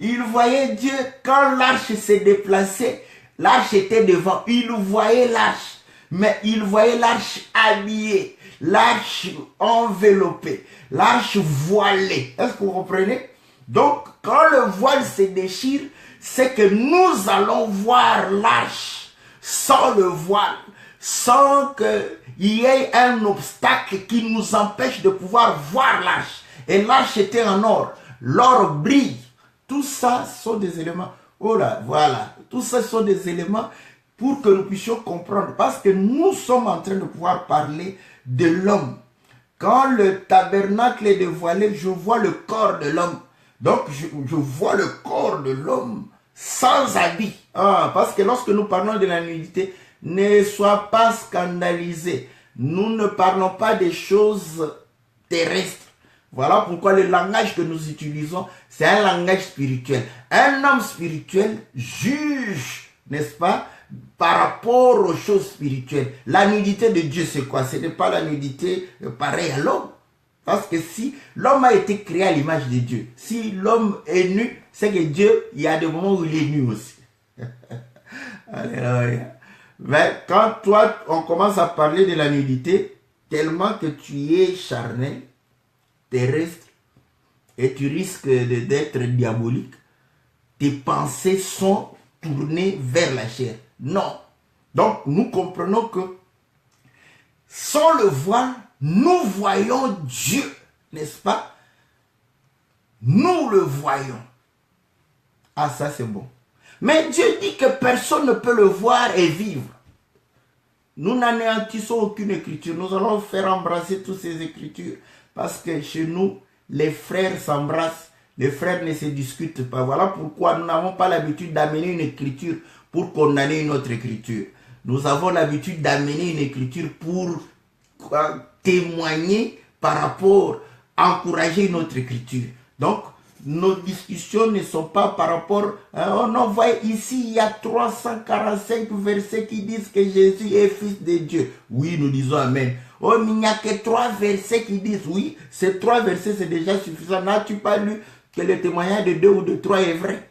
Il voyait Dieu quand l'arche s'est déplacée. L'arche était devant. Il voyait l'arche. Mais il voyait l'arche habillée. L'arche enveloppée. L'arche voilée. Est-ce que vous comprenez? Donc, quand le voile se déchire, c'est que nous allons voir l'arche sans le voile. Sans qu'il y ait un obstacle qui nous empêche de pouvoir voir l'arche. Et l'arche était en or. L'or brille. Tout ça sont des éléments. Oh là, voilà. Tout ça sont des éléments pour que nous puissions comprendre. Parce que nous sommes en train de pouvoir parler de l'homme. Quand le tabernacle est dévoilé, je vois le corps de l'homme. Donc, je vois le corps de l'homme sans habit. Ah, parce que lorsque nous parlons de la nudité, ne sois pas scandalisé. Nous ne parlons pas des choses terrestres. Voilà pourquoi le langage que nous utilisons, c'est un langage spirituel. Un homme spirituel juge, n'est-ce pas, par rapport aux choses spirituelles. La nudité de Dieu, c'est quoi? Ce n'est pas la nudité pareille à l'homme. Parce que si l'homme a été créé à l'image de Dieu, si l'homme est nu, c'est que Dieu, il y a des moments où il est nu aussi. Alléluia. Mais quand toi, on commence à parler de la nudité, tellement que tu es charnel, terrestre, et tu risques d'être diabolique, tes pensées sont tournées vers la chair. Non. Donc, nous comprenons que sans le voile, nous voyons Dieu, n'est-ce pas? Nous le voyons. Ah, ça c'est bon. Mais Dieu dit que personne ne peut le voir et vivre. Nous n'anéantissons aucune écriture. Nous allons faire embrasser toutes ces écritures. Parce que chez nous, les frères s'embrassent. Les frères ne se discutent pas. Voilà pourquoi nous n'avons pas l'habitude d'amener une écriture pour condamner une autre écriture. Nous avons l'habitude d'amener une écriture pour témoigner par rapport, encourager une autre écriture. Donc, nos discussions ne sont pas par rapport... on envoie ici, il y a 345 versets qui disent que Jésus est fils de Dieu. Oui, nous disons Amen. Oh, mais il n'y a que 3 versets qui disent, oui, ces 3 versets, c'est déjà suffisant. N'as-tu pas lu que le témoignage de 2 ou de 3 est vrai?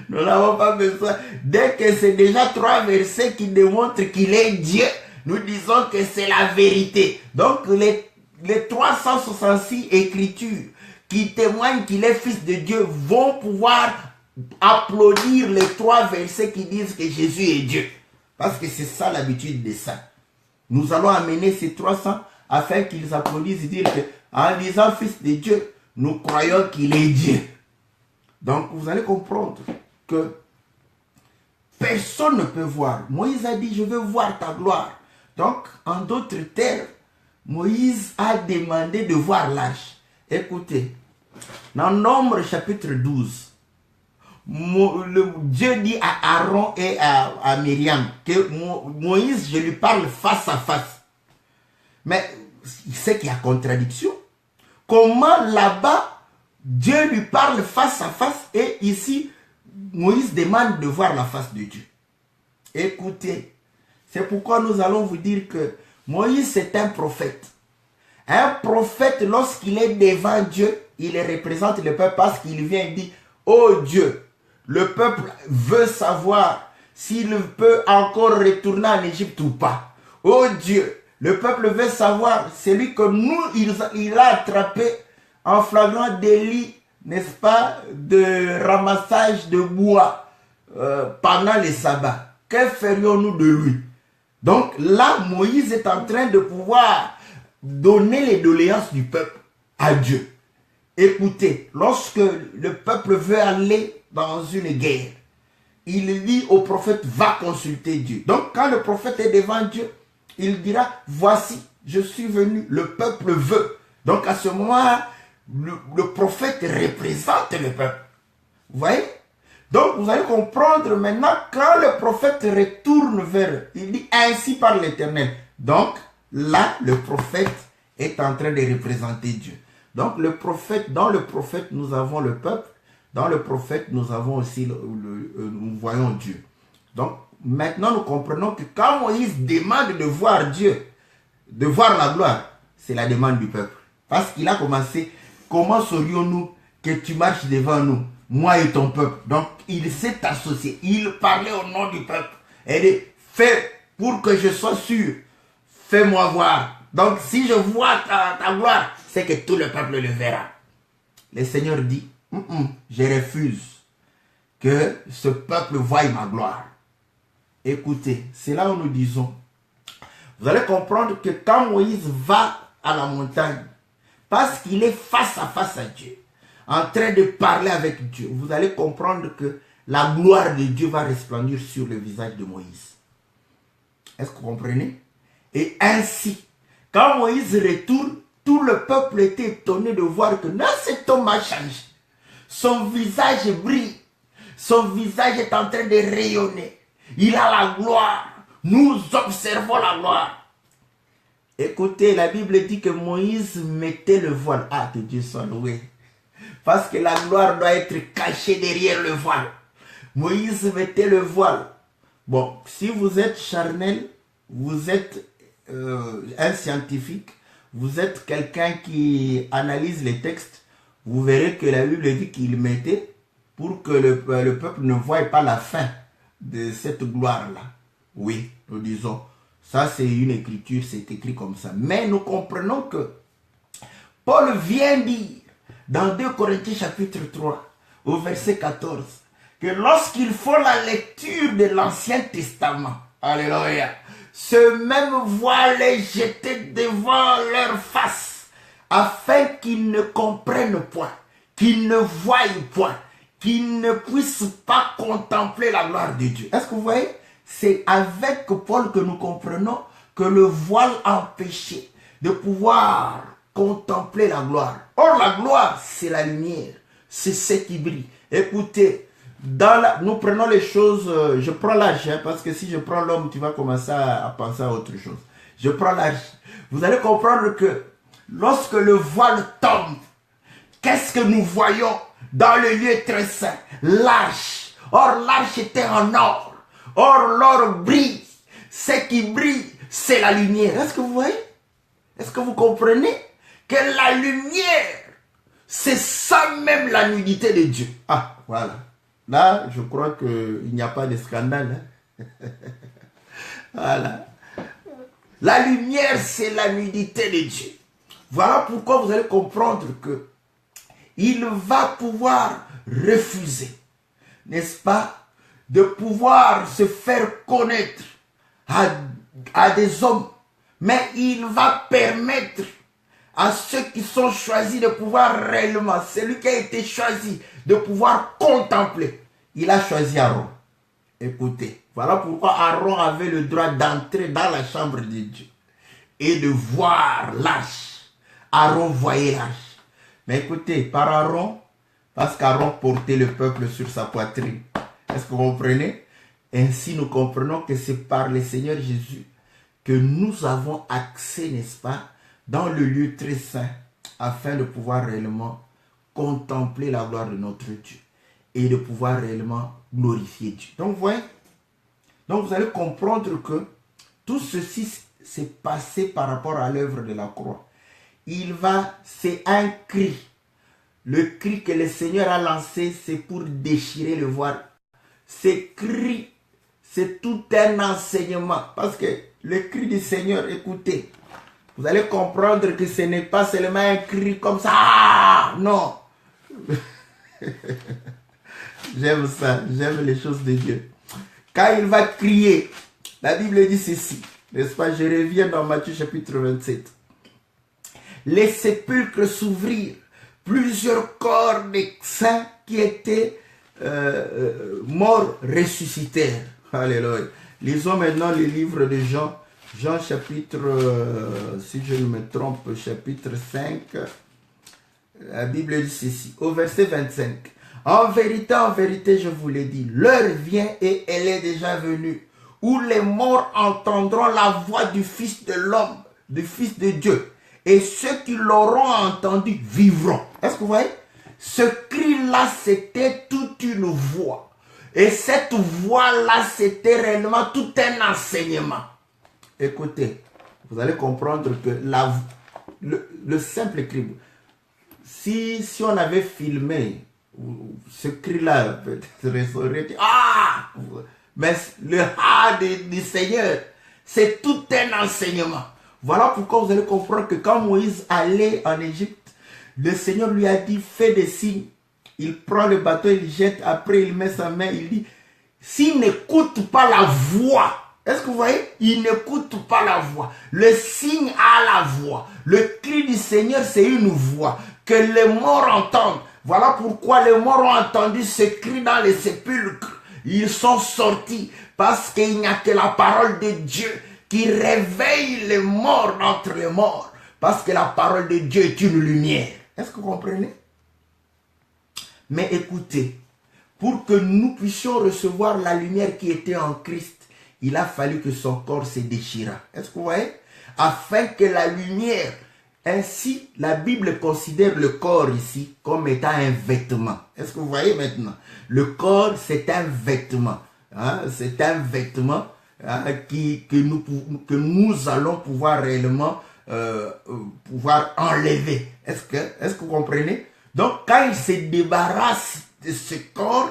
Nous n'avons pas besoin. Dès que c'est déjà 3 versets qui démontrent qu'il est Dieu, nous disons que c'est la vérité. Donc, les 366 écritures qui témoignent qu'il est fils de Dieu vont pouvoir applaudir les 3 versets qui disent que Jésus est Dieu. Parce que c'est ça l'habitude de ça. Nous allons amener ces 300 afin qu'ils applaudissent et dire qu'en disant fils de Dieu, nous croyons qu'il est Dieu. Donc vous allez comprendre que personne ne peut voir. Moïse a dit, je veux voir ta gloire. Donc, en d'autres termes, Moïse a demandé de voir l'arche. Écoutez, dans Nombre chapitre 12, Dieu dit à Aaron et à Myriam que Moïse, je lui parle face à face. Mais il sait qu'il y a contradiction. Comment là-bas, Dieu lui parle face à face et ici, Moïse demande de voir la face de Dieu. Écoutez, c'est pourquoi nous allons vous dire que Moïse c'est un prophète. Un prophète, lorsqu'il est devant Dieu, il représente le peuple parce qu'il vient et dit, oh Dieu, le peuple veut savoir s'il peut encore retourner en Égypte ou pas. Oh Dieu, le peuple veut savoir, celui que nous, il a attrapé en flagrant délit, n'est-ce pas, de ramassage de bois pendant les sabbats. Que ferions-nous de lui? Donc là, Moïse est en train de pouvoir donner les doléances du peuple à Dieu. Écoutez, lorsque le peuple veut aller dans une guerre, il dit au prophète, va consulter Dieu. Donc quand le prophète est devant Dieu, il dira, voici, je suis venu, le peuple veut. Donc à ce moment, le prophète représente le peuple. Vous voyez? Donc vous allez comprendre maintenant, quand le prophète retourne vers eux, il dit, ainsi par l'Éternel. Donc là, le prophète est en train de représenter Dieu. Donc le prophète, dans le prophète, nous avons le peuple. Dans le prophète, nous avons aussi, nous voyons Dieu. Donc maintenant, nous comprenons que quand Moïse demande de voir Dieu, de voir la gloire, c'est la demande du peuple. Parce qu'il a commencé, comment saurions-nous que tu marches devant nous, moi et ton peuple? Donc il s'est associé, il parlait au nom du peuple. Et dit, fais pour que je sois sûr, fais-moi voir. Donc si je vois ta gloire, c'est que tout le peuple le verra. Le Seigneur dit, je refuse que ce peuple voie ma gloire. Écoutez, c'est là où nous disons, vous allez comprendre que quand Moïse va à la montagne, parce qu'il est face à Dieu, en train de parler avec Dieu, vous allez comprendre que la gloire de Dieu va resplendir sur le visage de Moïse. Est-ce que vous comprenez? Et ainsi, quand Moïse retourne, tout le peuple était étonné de voir que non, cet homme a changé. Son visage brille. Son visage est en train de rayonner. Il a la gloire. Nous observons la gloire. Écoutez, la Bible dit que Moïse mettait le voile. Ah, que Dieu soit loué. Parce que la gloire doit être cachée derrière le voile. Moïse mettait le voile. Bon, si vous êtes charnel, vous êtes un scientifique, vous êtes quelqu'un qui analyse les textes, vous verrez que la Bible dit qu'il mettait pour que le peuple ne voie pas la fin de cette gloire-là. Oui, nous disons, ça c'est une écriture, c'est écrit comme ça. Mais nous comprenons que Paul vient dire dans 2 Corinthiens chapitre 3, au verset 14, que lorsqu'ils font la lecture de l'Ancien Testament, alléluia, ce même voile est jeté devant leur face, afin qu'ils ne comprennent point, qu'ils ne voient point, qu'ils ne puissent pas contempler la gloire de Dieu. Est-ce que vous voyez? C'est avec Paul que nous comprenons que le voile empêchait de pouvoir contempler la gloire. Or, la gloire, c'est la lumière, c'est ce qui brille. Écoutez, nous prenons les choses, je prends l'âge, parce que si je prends l'homme, tu vas commencer à penser à autre chose. Je prends l'âge. Vous allez comprendre que lorsque le voile tombe, qu'est-ce que nous voyons dans le lieu très saint? L'arche. Or, l'arche était en or. Or, l'or brille. Ce qui brille, c'est la lumière. Est-ce que vous voyez? Est-ce que vous comprenez que la lumière, c'est ça même la nudité de Dieu? Ah, voilà. Là, je crois qu'il n'y a pas de scandale. Hein? Voilà. La lumière, c'est la nudité de Dieu. Voilà pourquoi vous allez comprendre que il va pouvoir refuser, n'est-ce pas, de pouvoir se faire connaître à des hommes. Mais il va permettre à ceux qui sont choisis de pouvoir réellement, celui qui a été choisi, de pouvoir contempler. Il a choisi Aaron. Écoutez, voilà pourquoi Aaron avait le droit d'entrer dans la chambre de Dieu et de voir l'arche. Aaron voyait l'arche. Mais écoutez, par Aaron, parce qu'Aaron portait le peuple sur sa poitrine. Est-ce que vous comprenez? Ainsi, nous comprenons que c'est par le Seigneur Jésus que nous avons accès, n'est-ce pas, dans le lieu très saint, afin de pouvoir réellement contempler la gloire de notre Dieu et de pouvoir réellement glorifier Dieu. Donc, vous voyez, donc vous allez comprendre que tout ceci s'est passé par rapport à l'œuvre de la croix. C'est un cri. Le cri que le Seigneur a lancé, c'est pour déchirer le voile. Ce cri, c'est tout un enseignement. Parce que le cri du Seigneur, écoutez, vous allez comprendre que ce n'est pas seulement un cri comme ça. Ah, non. J'aime ça, j'aime les choses de Dieu. Quand il va crier, la Bible dit ceci, n'est-ce pas? Je reviens dans Matthieu chapitre 27. Les sépulcres s'ouvrirent plusieurs corps des saints qui étaient morts ressuscitèrent. Alléluia. Lisons maintenant le livre de Jean. Jean chapitre, si je ne me trompe, chapitre 5. La Bible dit ceci, au verset 25. En vérité, je vous l'ai dit, l'heure vient et elle est déjà venue, où les morts entendront la voix du Fils de l'homme, du Fils de Dieu. Et ceux qui l'auront entendu vivront. Est-ce que vous voyez? Ce cri-là, c'était toute une voix. Et cette voix-là, c'était réellement tout un enseignement. Écoutez, vous allez comprendre que le simple cri, si on avait filmé ce cri-là, peut-être ça aurait été ah! Mais le ah du Seigneur, c'est tout un enseignement. Voilà pourquoi vous allez comprendre que quand Moïse allait en Égypte, le Seigneur lui a dit, fais des signes. Il prend le bateau, il jette, après il met sa main, il dit, s'il n'écoute pas la voix, est-ce que vous voyez? Il n'écoute pas la voix. Le signe a la voix. Le cri du Seigneur, c'est une voix que les morts entendent. Voilà pourquoi les morts ont entendu ce cri dans les sépulcres. Ils sont sortis parce qu'il n'y a que la parole de Dieu qui réveille les morts d'entre les morts. Parce que la parole de Dieu est une lumière. Est-ce que vous comprenez? Mais écoutez, pour que nous puissions recevoir la lumière qui était en Christ, il a fallu que son corps se déchira. Est-ce que vous voyez? Afin que la lumière, ainsi la Bible considère le corps ici comme étant un vêtement. Est-ce que vous voyez maintenant? Le corps, c'est un vêtement. Hein? C'est un vêtement que nous allons pouvoir réellement pouvoir enlever. Est-ce que vous comprenez? Donc, quand il se débarrasse de ce corps,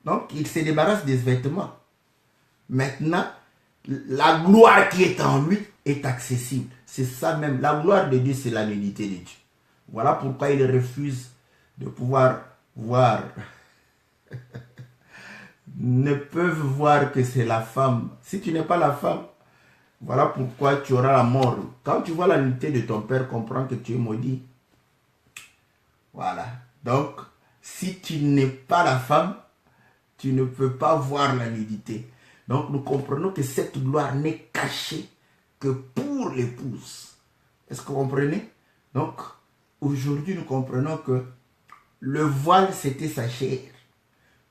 donc il se débarrasse des vêtements. Maintenant, la gloire qui est en lui est accessible. C'est ça même. La gloire de Dieu, c'est la nudité de Dieu. Voilà pourquoi il refuse de pouvoir voir. Ne peuvent voir que c'est la femme. Si tu n'es pas la femme, voilà pourquoi tu auras la mort. Quand tu vois la nudité de ton père, comprends que tu es maudit. Voilà. Donc, si tu n'es pas la femme, tu ne peux pas voir la nudité. Donc, nous comprenons que cette gloire n'est cachée que pour l'épouse. Est-ce que vous comprenez? Donc, aujourd'hui, nous comprenons que le voile, c'était sa chair.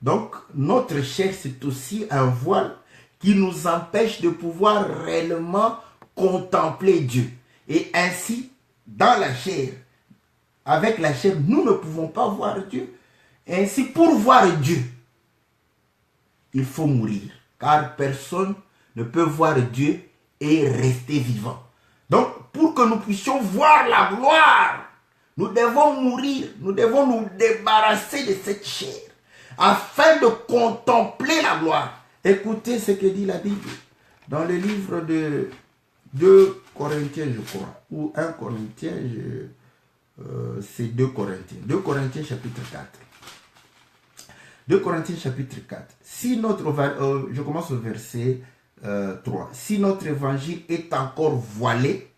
Donc, notre chair, c'est aussi un voile qui nous empêche de pouvoir réellement contempler Dieu. Et ainsi, dans la chair, avec la chair, nous ne pouvons pas voir Dieu. Ainsi, pour voir Dieu, il faut mourir. Car personne ne peut voir Dieu et rester vivant. Donc, pour que nous puissions voir la gloire, nous devons mourir. Nous devons nous débarrasser de cette chair afin de contempler la gloire. Écoutez ce que dit la Bible dans le livre de 2 Corinthiens, je crois, ou 1 Corinthiens, c'est 2 Corinthiens. 2 Corinthiens chapitre 4. 2 Corinthiens chapitre 4. Si notre, je commence au verset 3. Si notre évangile est encore voilé,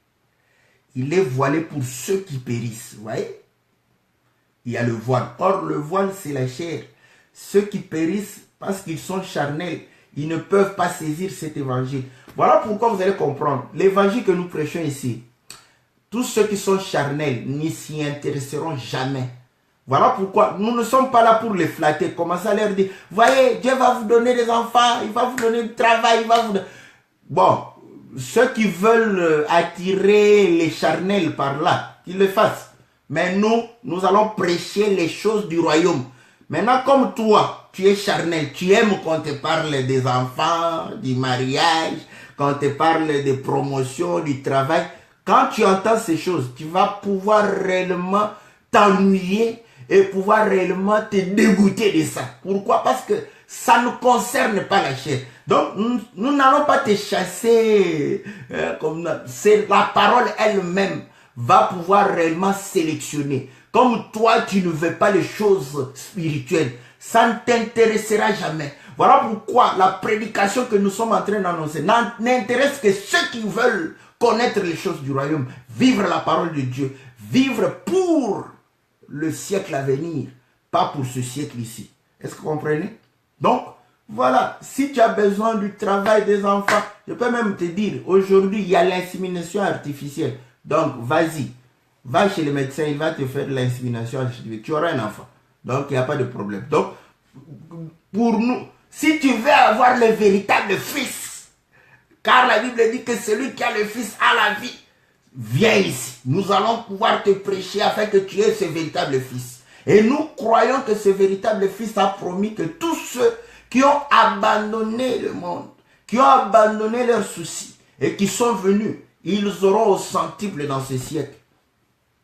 il est voilé pour ceux qui périssent. Vous voyez? Il y a le voile. Or, le voile, c'est la chair. Ceux qui périssent parce qu'ils sont charnels, ils ne peuvent pas saisir cet évangile. Voilà pourquoi vous allez comprendre. L'évangile que nous prêchons ici, tous ceux qui sont charnels n'y s'y intéresseront jamais. Voilà pourquoi nous ne sommes pas là pour les flatter. Commencez à leur dire, voyez, Dieu va vous donner des enfants, il va vous donner du travail, il va vous donner... Bon, ceux qui veulent attirer les charnels par là, qu'ils le fassent. Mais nous allons prêcher les choses du royaume. Maintenant, comme toi, tu es charnel, tu aimes qu'on te parle des enfants, du mariage, qu'on te parle des promotions, du travail. Quand tu entends ces choses, tu vas pouvoir réellement t'ennuyer et pouvoir réellement te dégoûter de ça. Pourquoi? Parce que ça ne concerne pas la chair. Donc, nous n'allons pas te chasser comme c'est la parole elle-même va pouvoir réellement sélectionner. Comme toi, tu ne veux pas les choses spirituelles, ça ne t'intéressera jamais. Voilà pourquoi la prédication que nous sommes en train d'annoncer n'intéresse que ceux qui veulent connaître les choses du royaume, vivre la parole de Dieu, vivre pour le siècle à venir, pas pour ce siècle ici. Est-ce que vous comprenez? Donc, voilà, si tu as besoin du travail des enfants, je peux même te dire, aujourd'hui, il y a l'insémination artificielle. Donc, vas-y, va chez le médecin, il va te faire de l'insémination artificielle. Tu auras un enfant. Donc, il n'y a pas de problème. Donc, pour nous, si tu veux avoir le véritable fils, car la Bible dit que celui qui a le fils a la vie, viens ici. Nous allons pouvoir te prêcher afin que tu aies ce véritable fils. Et nous croyons que ce véritable fils a promis que tous ceux qui ont abandonné le monde, qui ont abandonné leurs soucis et qui sont venus, ils auront au centuple dans ce siècle.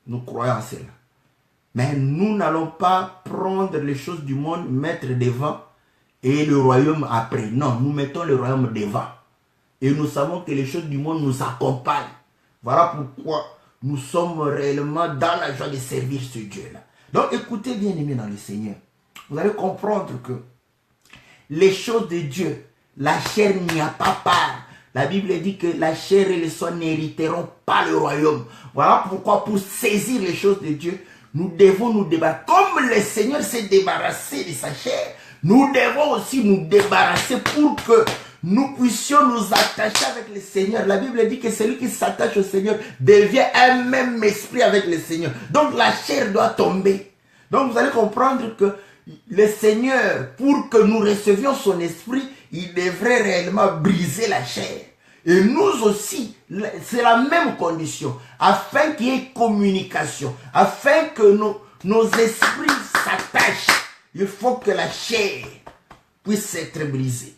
Nous croyons à cela. Mais nous n'allons pas prendre les choses du monde, mettre devant et le royaume après. Non, nous mettons le royaume devant. Et nous savons que les choses du monde nous accompagnent. Voilà pourquoi nous sommes réellement dans la joie de servir ce Dieu-là. Donc écoutez bien aimés dans le Seigneur. Vous allez comprendre que les choses de Dieu, la chair n'y a pas part. La Bible dit que la chair et le sang n'hériteront pas le royaume. Voilà pourquoi pour saisir les choses de Dieu, nous devons nous débarrasser. Comme le Seigneur s'est débarrassé de sa chair, nous devons aussi nous débarrasser pour que nous puissions nous attacher avec le Seigneur. La Bible dit que celui qui s'attache au Seigneur devient un même esprit avec le Seigneur. Donc la chair doit tomber. Donc vous allez comprendre que le Seigneur, pour que nous recevions son esprit, il devrait réellement briser la chair. Et nous aussi, c'est la même condition, afin qu'il y ait communication, afin que nos esprits s'attachent. Il faut que la chair puisse être brisée.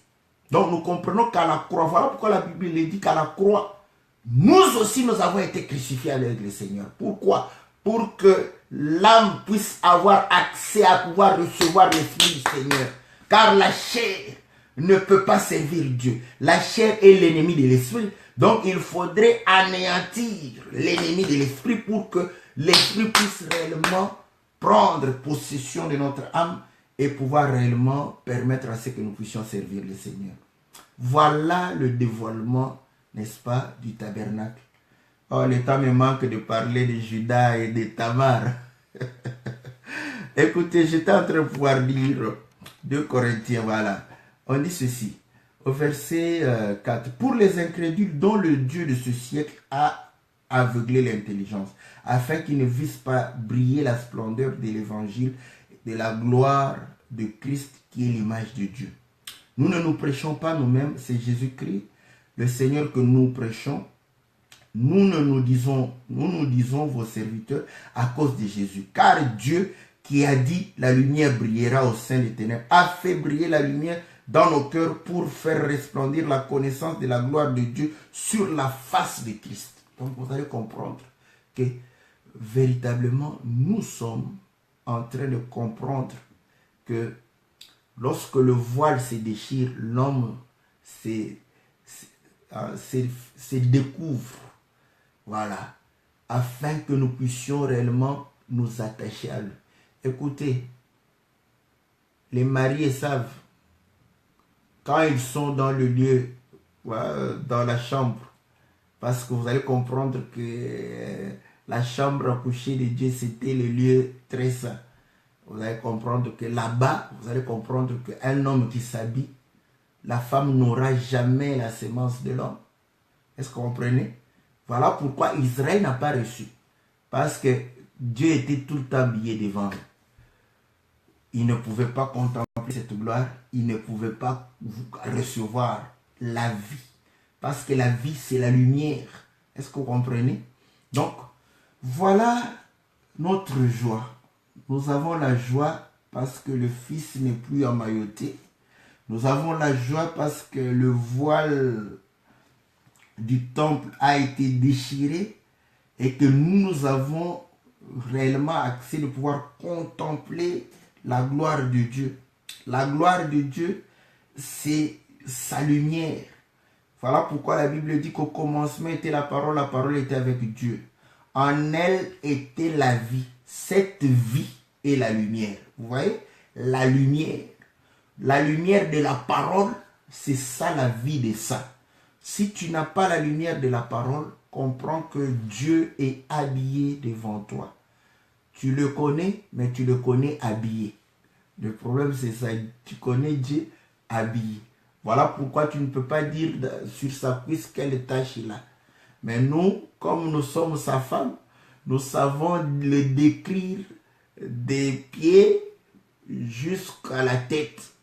Donc nous comprenons qu'à la croix, voilà pourquoi la Bible dit qu'à la croix, nous aussi nous avons été crucifiés avec le Seigneur. Pourquoi? Pour que l'âme puisse avoir accès à pouvoir recevoir l'Esprit du Seigneur. Car la chair ne peut pas servir Dieu. La chair est l'ennemi de l'Esprit. Donc il faudrait anéantir l'ennemi de l'Esprit pour que l'Esprit puisse réellement prendre possession de notre âme et pouvoir réellement permettre à ce que nous puissions servir le Seigneur. Voilà le dévoilement, n'est-ce pas, du tabernacle. Oh, le temps me manque de parler de Judas et de Tamar. Écoutez, j'étais en train de pouvoir lire 2 Corinthiens, voilà. On dit ceci, au verset 4. Pour les incrédules dont le Dieu de ce siècle a aveuglé l'intelligence, afin qu'ils ne vissent pas briller la splendeur de l'évangile, de la gloire de Christ qui est l'image de Dieu. Nous ne nous prêchons pas nous-mêmes, c'est Jésus-Christ, le Seigneur que nous prêchons. Nous nous disons vos serviteurs à cause de Jésus. Car Dieu qui a dit la lumière brillera au sein des ténèbres, a fait briller la lumière dans nos cœurs pour faire resplendir la connaissance de la gloire de Dieu sur la face de Christ. Donc vous allez comprendre que véritablement nous sommes en train de comprendre que lorsque le voile se déchire, l'homme se découvre. Voilà. Afin que nous puissions réellement nous attacher à lui. Écoutez, les mariés savent, quand ils sont dans le lieu, dans la chambre, parce que vous allez comprendre que la chambre à coucher de Dieu, c'était le lieu très saint. Vous allez comprendre que là-bas, vous allez comprendre qu'un homme qui s'habille, la femme n'aura jamais la sémence de l'homme. Est-ce que vous comprenez? Voilà pourquoi Israël n'a pas reçu. Parce que Dieu était tout le temps habillé devant eux. Il ne pouvait pas contempler cette gloire. Il ne pouvait pas recevoir la vie. Parce que la vie, c'est la lumière. Est-ce que vous comprenez? Donc, voilà notre joie. Nous avons la joie parce que le Fils n'est plus emmailloté. Nous avons la joie parce que le voile du temple a été déchiré et que nous avons réellement accès de pouvoir contempler la gloire de Dieu. La gloire de Dieu, c'est sa lumière. Voilà pourquoi la Bible dit qu'au commencement était la parole était avec Dieu. En elle était la vie. Cette vie est la lumière. Vous voyez? La lumière. La lumière de la parole, c'est ça la vie des saints. Si tu n'as pas la lumière de la parole, comprends que Dieu est habillé devant toi. Tu le connais, mais tu le connais habillé. Le problème, c'est ça. Tu connais Dieu habillé. Voilà pourquoi tu ne peux pas dire sur sa cuisse quelle tache il a. Mais nous, comme nous sommes sa femme, nous savons le décrire des pieds jusqu'à la tête.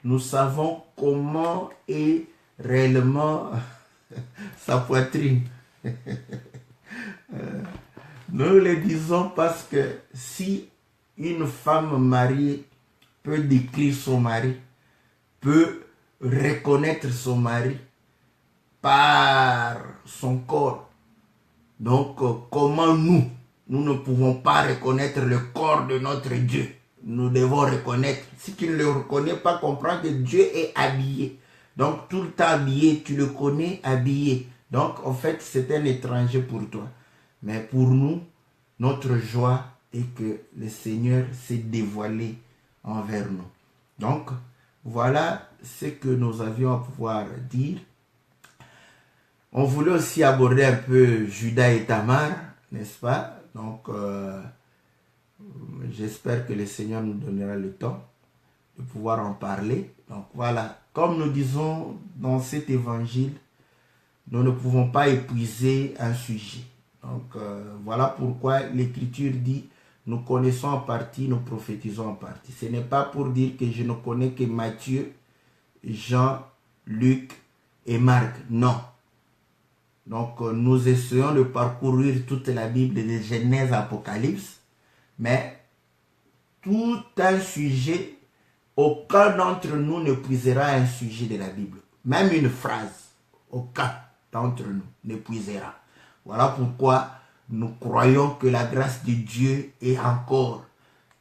Nous savons comment est réellement sa poitrine. Nous le disons parce que si une femme mariée peut décrire son mari, peut reconnaître son mari par son corps, donc comment nous ne pouvons pas reconnaître le corps de notre Dieu? Nous devons reconnaître. Si tu ne le reconnais pas, comprends que Dieu est habillé. Donc tout le temps habillé, tu le connais habillé. Donc en fait c'est un étranger pour toi. Mais pour nous, notre joie est que le Seigneur s'est dévoilé envers nous. Donc voilà ce que nous avions à pouvoir dire. On voulait aussi aborder un peu Judas et Tamar, n'est-ce pas? Donc j'espère que le Seigneur nous donnera le temps de pouvoir en parler. Donc voilà, comme nous disons dans cet évangile, nous ne pouvons pas épuiser un sujet. Donc voilà pourquoi l'Écriture dit, nous connaissons en partie, nous prophétisons en partie. Ce n'est pas pour dire que je ne connais que Matthieu, Jean, Luc et Marc. Non. Donc nous essayons de parcourir toute la Bible de Genèse à Apocalypse, mais tout un sujet, aucun d'entre nous ne puisera un sujet de la Bible. Même une phrase, aucun d'entre nous ne puisera. Voilà pourquoi nous croyons que la grâce de Dieu est encore.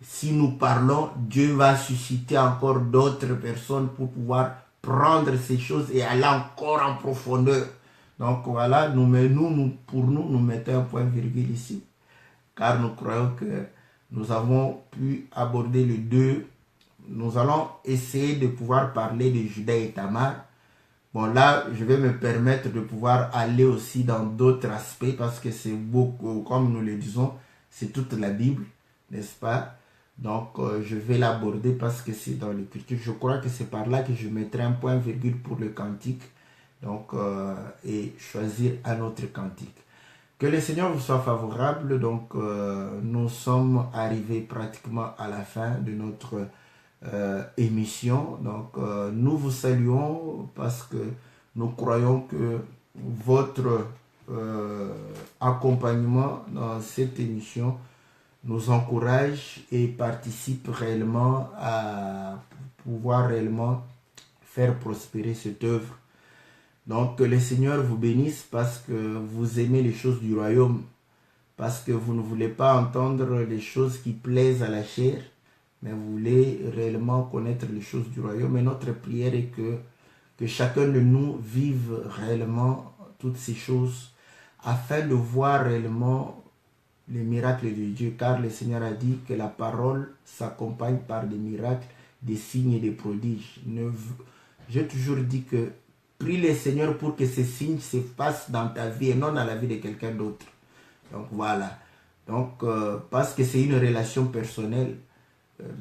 Si nous parlons, Dieu va susciter encore d'autres personnes pour pouvoir prendre ces choses et aller encore en profondeur. Donc voilà, nous mettons un point virgule ici, car nous croyons que nous avons pu aborder les deux. Nous allons essayer de pouvoir parler de Judas et Tamar. Bon là, je vais me permettre de pouvoir aller aussi dans d'autres aspects, parce que c'est beaucoup, comme nous le disons, c'est toute la Bible, n'est-ce pas? Donc je vais l'aborder parce que c'est dans l'Écriture. Je crois que c'est par là que je mettrai un point virgule pour le cantique. Donc, et choisir un autre cantique. Que le Seigneur vous soit favorable. Donc, nous sommes arrivés pratiquement à la fin de notre émission. Donc, nous vous saluons parce que nous croyons que votre accompagnement dans cette émission nous encourage et participe réellement à pouvoir réellement faire prospérer cette œuvre. Donc que le Seigneur vous bénisse parce que vous aimez les choses du royaume, parce que vous ne voulez pas entendre les choses qui plaisent à la chair, mais vous voulez réellement connaître les choses du royaume. Et notre prière est que chacun de nous vive réellement toutes ces choses afin de voir réellement les miracles de Dieu, car le Seigneur a dit que la parole s'accompagne par des miracles, des signes et des prodiges. J'ai toujours dit que prie le Seigneur pour que ces signes se fassent dans ta vie et non dans la vie de quelqu'un d'autre. Donc voilà. Donc parce que c'est une relation personnelle.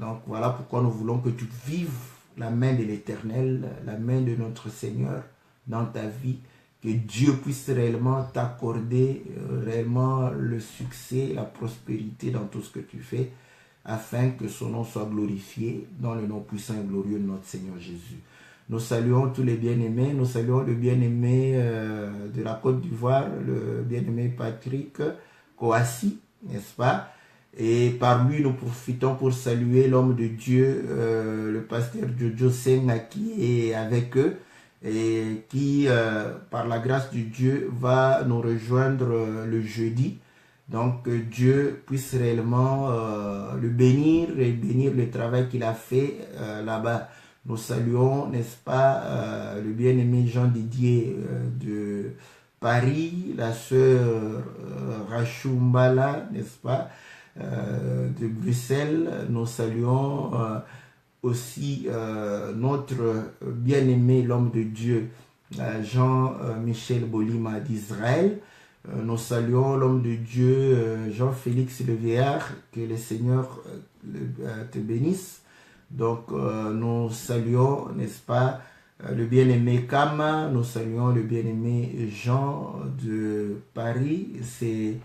Donc voilà pourquoi nous voulons que tu vives la main de l'Éternel, la main de notre Seigneur dans ta vie. Que Dieu puisse réellement t'accorder réellement le succès, la prospérité dans tout ce que tu fais, afin que son nom soit glorifié dans le nom puissant et glorieux de notre Seigneur Jésus. Nous saluons tous les bien-aimés, nous saluons le bien-aimé de la Côte d'Ivoire, le bien-aimé Patrick Kouassi, n'est-ce pas? Et par lui, nous profitons pour saluer l'homme de Dieu, le pasteur Jojo Senga, qui est avec eux et qui, par la grâce de Dieu, va nous rejoindre le jeudi. Donc, Dieu puisse réellement le bénir et bénir le travail qu'il a fait là-bas. Nous saluons, n'est-ce pas, le bien-aimé Jean Didier de Paris, la sœur Rachumbala, n'est-ce pas, de Bruxelles. Nous saluons aussi notre bien-aimé, l'homme de Dieu, Jean-Michel Bolima d'Israël. Nous saluons l'homme de Dieu, Jean-Félix Le Vieillard, que le Seigneur te bénisse. Donc, nous saluons, n'est-ce pas, le bien-aimé Kama, nous saluons le bien-aimé Jean de Paris. C'est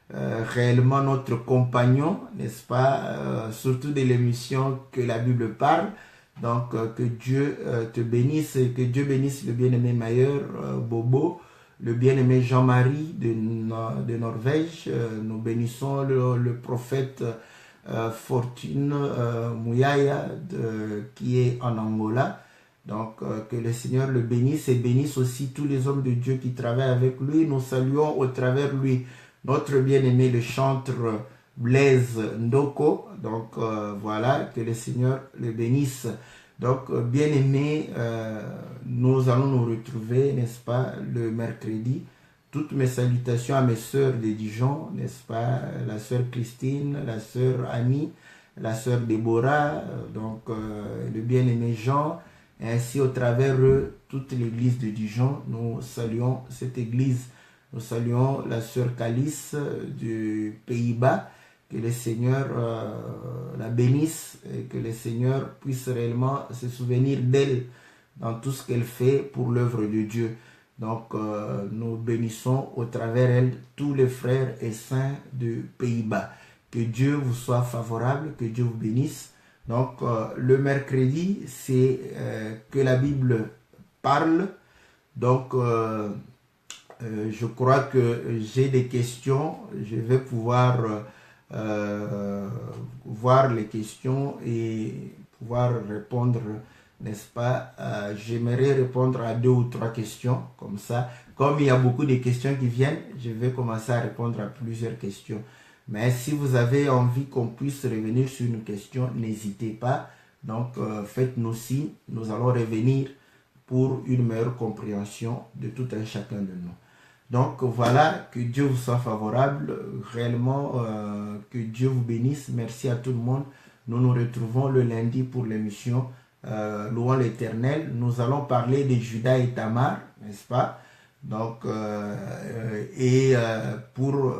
réellement notre compagnon, n'est-ce pas, surtout de l'émission que la Bible parle. Donc, que Dieu te bénisse et que Dieu bénisse le bien-aimé Mayer Bobo, le bien-aimé Jean-Marie de Norvège. Nous bénissons le prophète Fortune Mouyaya qui est en Angola. Donc, que le Seigneur le bénisse et bénisse aussi tous les hommes de Dieu qui travaillent avec lui. Nous saluons au travers lui notre bien-aimé, le chantre Blaise Ndoko. Donc, voilà, que le Seigneur le bénisse. Donc, bien-aimé, nous allons nous retrouver, n'est-ce pas, le mercredi. Toutes mes salutations à mes sœurs de Dijon, n'est-ce pas, la sœur Christine, la sœur Annie, la sœur Déborah, donc le bien-aimé Jean, et ainsi au travers eux, toute l'église de Dijon. Nous saluons cette église, nous saluons la sœur Calice du Pays-Bas. Que le Seigneur la bénisse et que le Seigneur puisse réellement se souvenir d'elle dans tout ce qu'elle fait pour l'œuvre de Dieu. Donc, nous bénissons au travers elle tous les frères et saints du Pays-Bas. Que Dieu vous soit favorable, que Dieu vous bénisse. Donc, le mercredi, c'est que la Bible parle. Donc, je crois que j'ai des questions. Je vais pouvoir voir les questions et pouvoir répondre, n'est-ce pas? J'aimerais répondre à 2 ou 3 questions comme ça. Comme il y a beaucoup de questions qui viennent, je vais commencer à répondre à plusieurs questions. Mais si vous avez envie qu'on puisse revenir sur une question, n'hésitez pas. Donc, faites-nous signe. Nous allons revenir pour une meilleure compréhension de tout un chacun de nous. Donc voilà, que Dieu vous soit favorable, réellement que Dieu vous bénisse. Merci à tout le monde. Nous nous retrouvons le lundi pour l'émission Louons l'Éternel. Nous allons parler de Judas et Tamar, n'est-ce pas? Donc, pour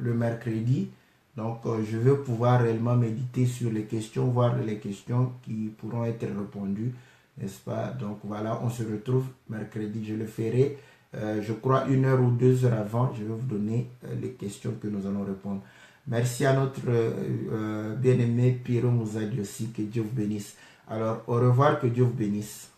le mercredi, donc je veux pouvoir réellement méditer sur les questions, voir les questions qui pourront être répondues, n'est-ce pas? Donc voilà, on se retrouve mercredi, je le ferai. Je crois 1 heure ou 2 heures avant, je vais vous donner les questions que nous allons répondre. Merci à notre bien-aimé Pierrot Mouzadi aussi, que Dieu vous bénisse. Alors, au revoir, que Dieu vous bénisse.